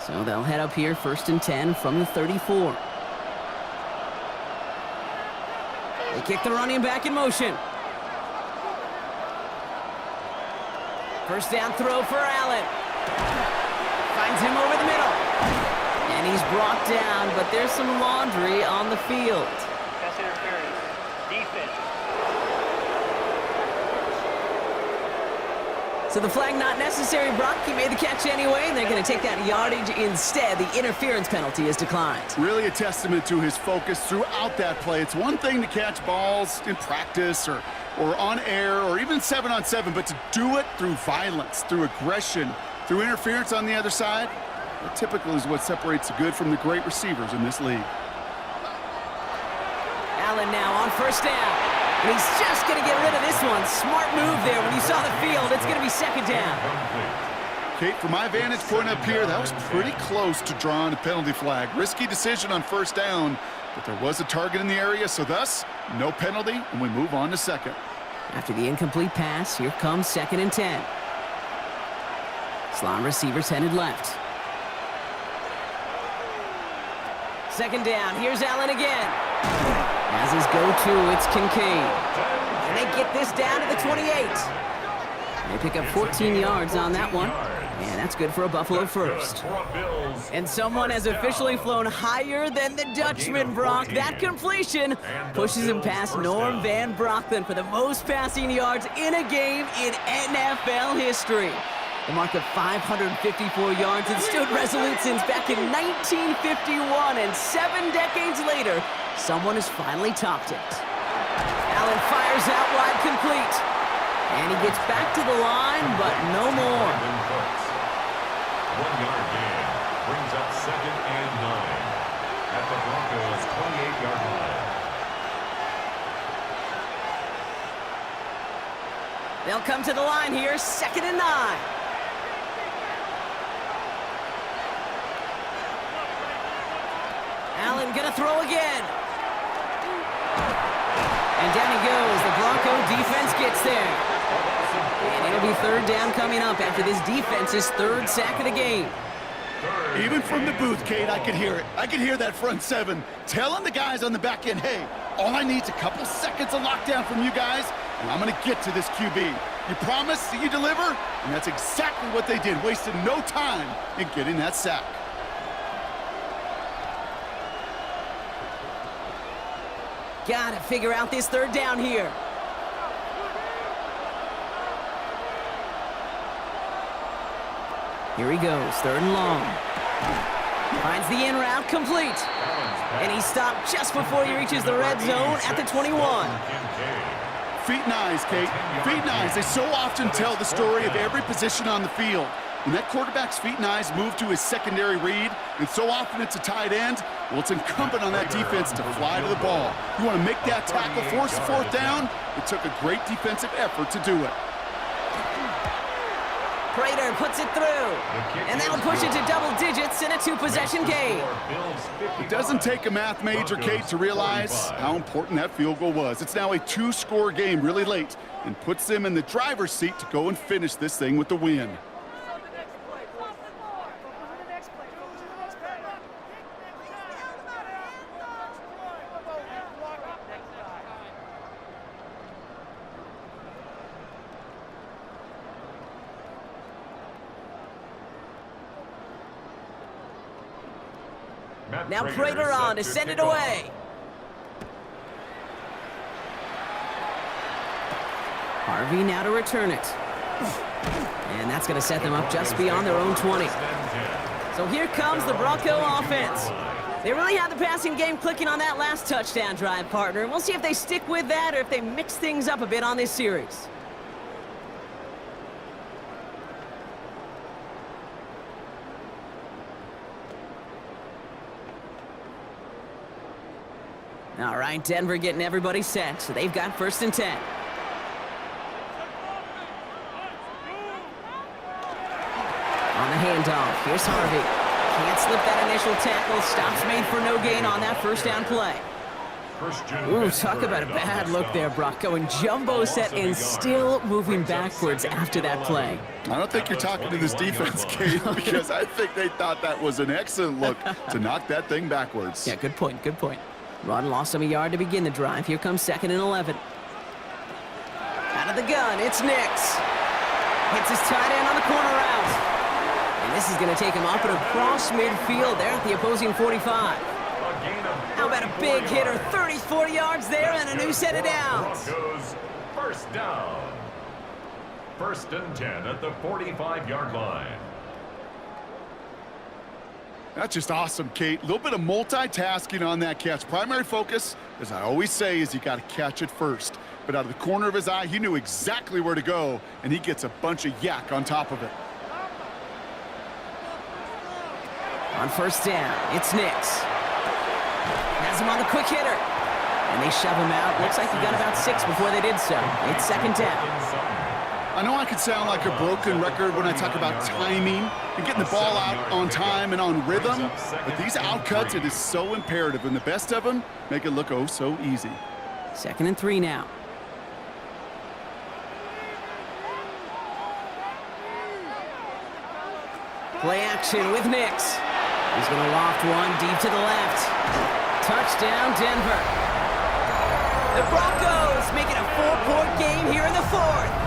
So they'll head up here, 1st and 10 from the 34. They kick the running back in motion. First down throw for Allen. Finds him over the middle. And he's brought down, but there's some laundry on the field. Pass interference. Defense. So the flag not necessary, Brock. He made the catch anyway, and they're going to take that yardage instead. The interference penalty is declined. Really a testament to his focus throughout that play. It's one thing to catch balls in practice or on air or even 7-on-7, but to do it through violence, through aggression, through interference on the other side, that typically is what separates the good from the great receivers in this league. Allen now on 1st down. And he's just going to get rid of this one. Smart move there. When you saw the field, it's going to be 2nd down. Kate, from my vantage point up here, that was pretty close to drawing a penalty flag. Risky decision on first down, but there was a target in the area, so thus, no penalty, and we move on to second. After the incomplete pass, here comes 2nd and 10. Slot receivers headed left. 2nd down, here's Allen again. As his go-to, it's Kincaid. And they get this down to the 28. They pick up 14 yards on that one. And that's good for a Buffalo first. And someone has officially flown higher than the Dutchman, Brock. That completion pushes him past Norm Van Brocklin for the most passing yards in a game in NFL history. The mark of 554 yards and stood resolute since back in 1951, and 7 decades later, someone has finally topped it. Allen fires out wide, complete. And he gets back to the line, but no more. 1-yard gain brings up 2nd and 9 at the Broncos' 28-yard line. They'll come to the line here, 2nd and 9. Allen gonna throw again. And down he goes. The Bronco defense gets there. And it'll be 3rd down coming up after this defense's 3rd sack of the game. Even from the booth, Kate, I could hear it. I could hear that front 7 telling the guys on the back end, hey, all I need is a couple seconds of lockdown from you guys, and I'm going to get to this QB. You promise that you deliver? And that's exactly what they did, wasted no time in getting that sack. Gotta figure out this 3rd down here. Here he goes, 3rd and long. Finds the in route, complete. And he stopped just before he reaches the red zone at the 21. Feet and eyes, Kate. Feet and eyes. They so often tell the story of every position on the field. When that quarterback's feet and eyes move to his secondary read, and so often it's a tight end, well, it's incumbent on that defense to fly to the ball. You want to make that tackle, force a 4th down? It took a great defensive effort to do it. Prater puts it through, and that'll push it to double digits in a 2-possession game. It doesn't take a math major, Kate, to realize how important that field goal was. It's now a 2-score game really late and puts them in the driver's seat to go and finish this thing with the win. Now Prater on to send it away. Harvey now to return it. And that's going to set them up just beyond their own 20. So here comes the Bronco offense. They really had the passing game clicking on that last touchdown drive, partner. And we'll see if they stick with that or if they mix things up a bit on this series. All right, Denver getting everybody set, so they've got 1st and 10. On the handoff, here's Harvey. Can't slip that initial tackle. Stops made for no gain on that 1st down play. Ooh, talk about a bad look there, Brock. Going jumbo set and still moving backwards after that play. I don't think you're talking to this defense, Kate, because I think they thought that was an excellent look to knock that thing backwards. Yeah, good point, good point. Run lost him a yard to begin the drive. Here comes 2nd and 11. Out of the gun, it's Nix. Hits his tight end on the corner route. And this is going to take him up and across midfield there at the opposing 45. How about a big hitter? 34 yards there and a new set of downs. Broncos 1st down. 1st and 10 at the 45-yard line. That's just awesome, Kate. A little bit of multitasking on that catch. Primary focus, as I always say, is you got to catch it first. But out of the corner of his eye, he knew exactly where to go, and he gets a bunch of yak on top of it. On 1st down, it's Nix. Has him on the quick hitter. And they shove him out. Looks like he got about 6 before they did so. It's 2nd down. I know I could sound like a broken record when I talk about timing and getting the ball out on time and on rhythm, but these outcuts, it is so imperative, and the best of them make it look oh so easy. 2nd and 3 now. Play action with Nix. He's going to loft one deep to the left. Touchdown, Denver. The Broncos make it a 4-point game here in the 4th.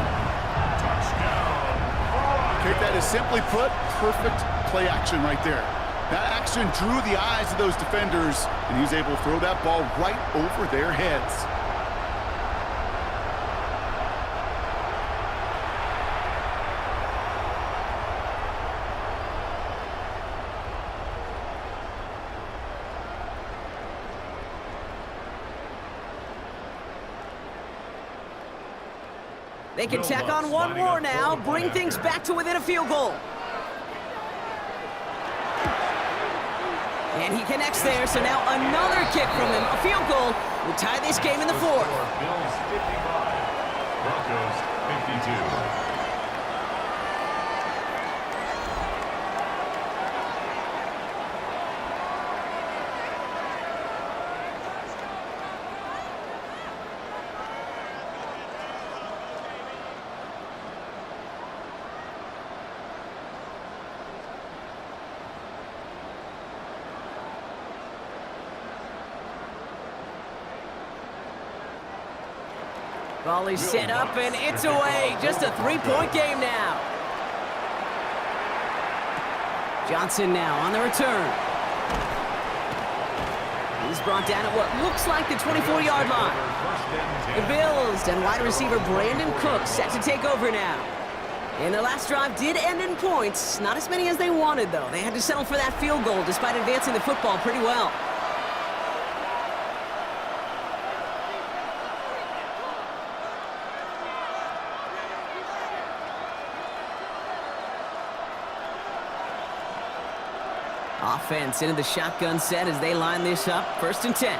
Kate, that is simply put, perfect play action right there. That action drew the eyes of those defenders, and he was able to throw that ball right over their heads. They can tack on one more now, bring things back to within a field goal. And he connects there, so now another kick from him. A field goal will tie this game in the 4th. Bills 55, Broncos 52. Ball is set up, and it's away. Just a 3-point game now. Johnson now on the return. He's brought down at what looks like the 24-yard line. The Bills and wide receiver Brandon Cook set to take over now. And the last drive did end in points. Not as many as they wanted, though. They had to settle for that field goal despite advancing the football pretty well. Offense into the shotgun set as they line this up. 1st and 10.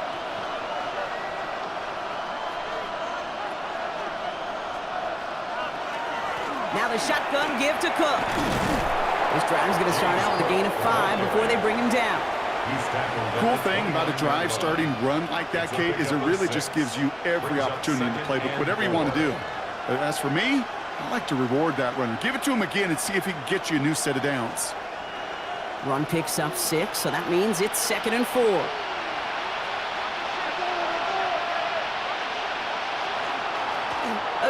Now the shotgun give to Cook. This drive is going to start out with a gain of 5 before they bring him down. Cool thing about a drive starting run like that, Kate, is it really just gives you every opportunity in the playbook, whatever you want to do. As for me, I like to reward that runner. Give it to him again and see if he can get you a new set of downs. Run picks up 6, so that means it's 2nd and 4.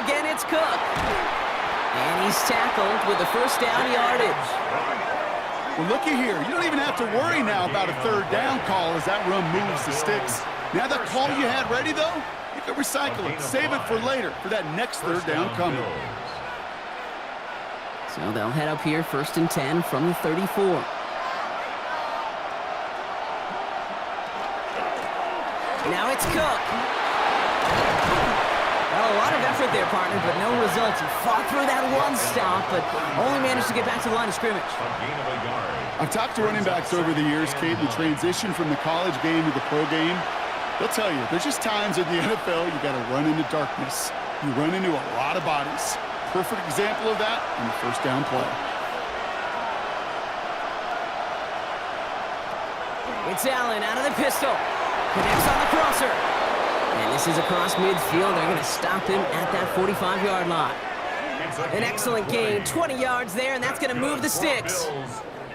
Again, it's Cook. And he's tackled with the 1st down yardage. Well, looky here. You don't even have to worry now about a 3rd down call as that run moves the sticks. Now that call you had ready, though, you can recycle it. Save it for later for that next 3rd down coming. So they'll head up here 1st and 10 from the 34. Now it's Cook. Well, a lot of effort there, partner, but no results. He fought through that one stop, but only managed to get back to the line of scrimmage. I've talked to running backs over the years, Kate, the transition from the college game to the pro game. They'll tell you, there's just times in the NFL you got to run into darkness. You run into a lot of bodies. Perfect example of that on the 1st down play. It's Allen out of the pistol. Connects on the crosser. And this is across midfield. They're going to stop him at that 45-yard line. An excellent gain. 20 yards there, and that's going to move the sticks.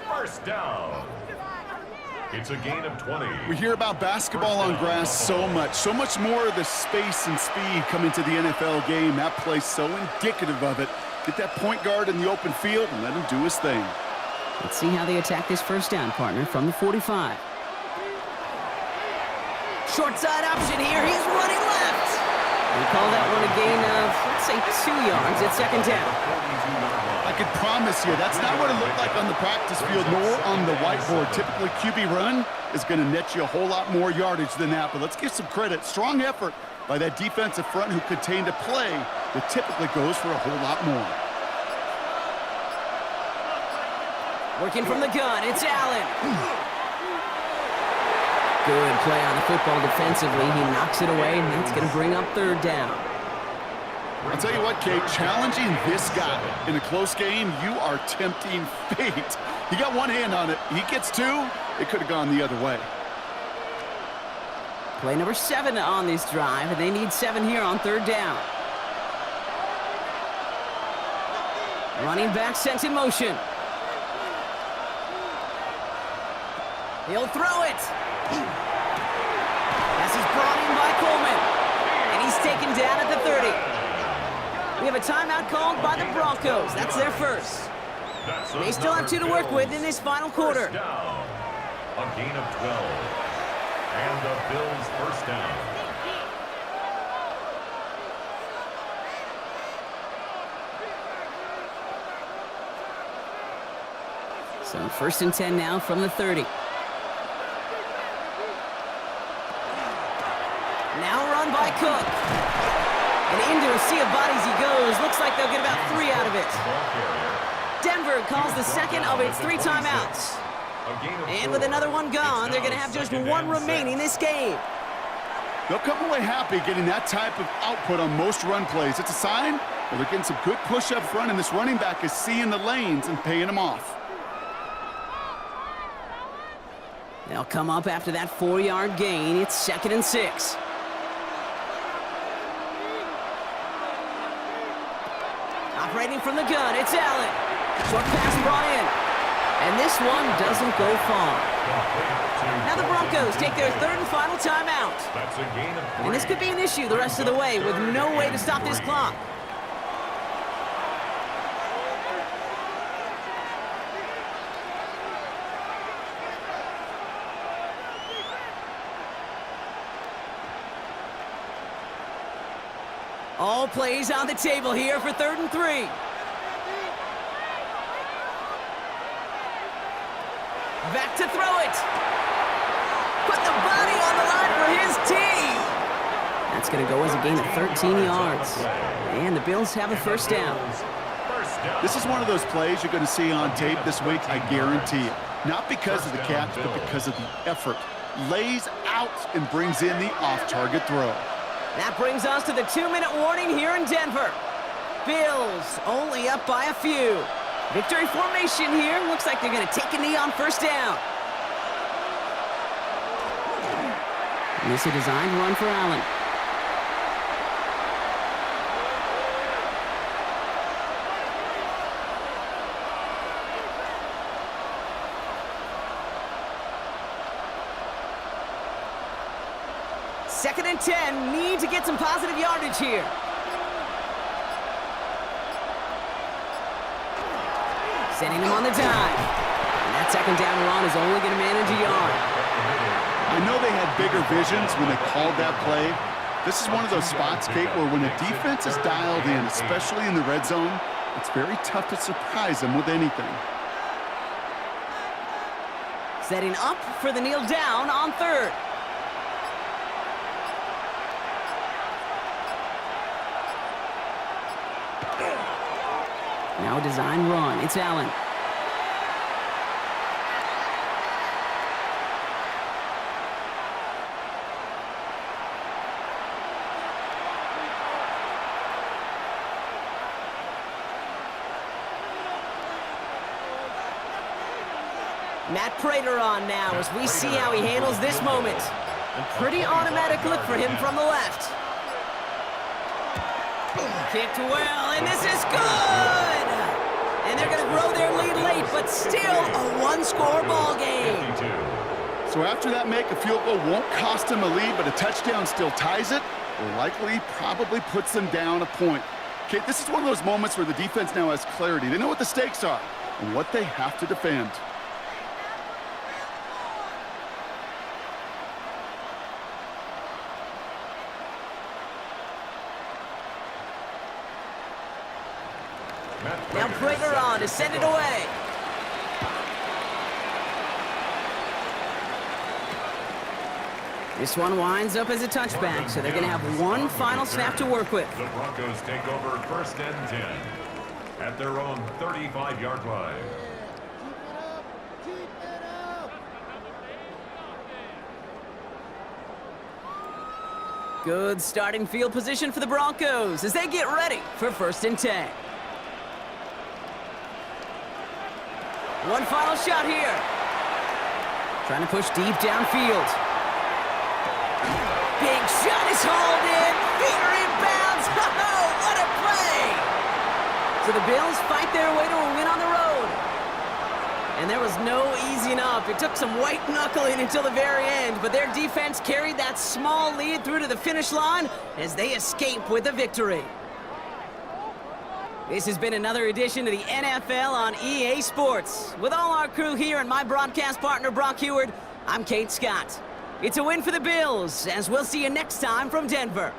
1st down. It's a gain of 20. We hear about basketball on grass so much more of the space and speed come into the NFL game. That play's so indicative of it. Get that point guard in the open field and let him do his thing. Let's see how they attack this 1st down, partner, from the 45. Short side option here. He's running left. We call that one a gain of, let's say, 2 yards at 2nd down. I can promise you that's not what it looked like on the practice field nor on the whiteboard. Typically, QB run is going to net you a whole lot more yardage than that. But let's give some credit. Strong effort by that defensive front who contained a play that typically goes for a whole lot more. Working from the gun, it's Allen. Good play on the football defensively. He knocks it away, and that's going to bring up 3rd down. I'll tell you what, Kate, challenging this guy in a close game, you are tempting fate. He got one hand on it. He gets two. It could have gone the other way. Play number 7 on this drive, and they need 7 here on 3rd down. Running back sent in motion. He'll throw it. Pass is brought in by Coleman. And he's taken down at the 30. We have a timeout called by the Broncos. That's their first. They still have 2 to work with in this final quarter. A gain of 12. And the Bills first down. So 1st and 10 now from the 30. Now run by Cook. And into a sea of bodies he goes. Looks like they'll get about 3 out of it. Denver calls the second of its 3 timeouts. And with another one gone, they're going to have just 1 remaining this game. They'll come away happy getting that type of output on most run plays. It's a sign that they're getting some good push up front, and this running back is seeing the lanes and paying them off. They'll come up after that 4-yard gain. It's 2nd and 6. Operating from the gun, it's Allen. Short pass brought in. And this one doesn't go far. Now the Broncos take their 3rd and final timeout. And this could be an issue the rest of the way with no way to stop this clock. All plays on the table here for 3rd and 3. Back to throw it. Put the body on the line for his team. That's going to go as a gain of 13 yards. And the Bills have a 1st down. This is one of those plays you're going to see on tape this week, I guarantee it. Not because of the catch, but because of the effort. Lays out and brings in the off-target throw. That brings us to the 2-minute warning here in Denver. Bills only up by a few. Victory formation here. Looks like they're going to take a knee on 1st down. And this is a designed run for Allen. Second and 10, need to get some positive yardage here. Sending him on the dive. And that 2nd down run is only going to manage a yard. I know they had bigger visions when they called that play. This is one of those spots, Kate, where when a defense is dialed in, especially in the red zone, it's very tough to surprise them with anything. Setting up for the kneel down on 3rd. Now a design run. It's Allen. Matt Prater on now as we see how he handles this moment. A pretty automatic look for him from the left. Kicked well, and this is good! And they're going to grow their lead late, but still a 1-score ball game. So after that make, a field goal won't cost them a lead, but a touchdown still ties it, or likely probably puts them down a point. Kate, this is one of those moments where the defense now has clarity. They know what the stakes are and what they have to defend. Now Prater on to send it away. This one winds up as a touchback, so they're going to have one final snap to work with. The Broncos take over 1st and 10 at their own 35-yard line. Good starting field position for the Broncos as they get ready for 1st and 10. One final shot here. Trying to push deep downfield. Big shot is hauled in. Finger inbounds. Oh, what a play! So the Bills fight their way to a win on the road. And there was no easing up. It took some white knuckling until the very end, but their defense carried that small lead through to the finish line as they escape with a victory. This has been another edition of the NFL on EA Sports. With all our crew here and my broadcast partner, Brock Heward, I'm Kate Scott. It's a win for the Bills, as we'll see you next time from Denver.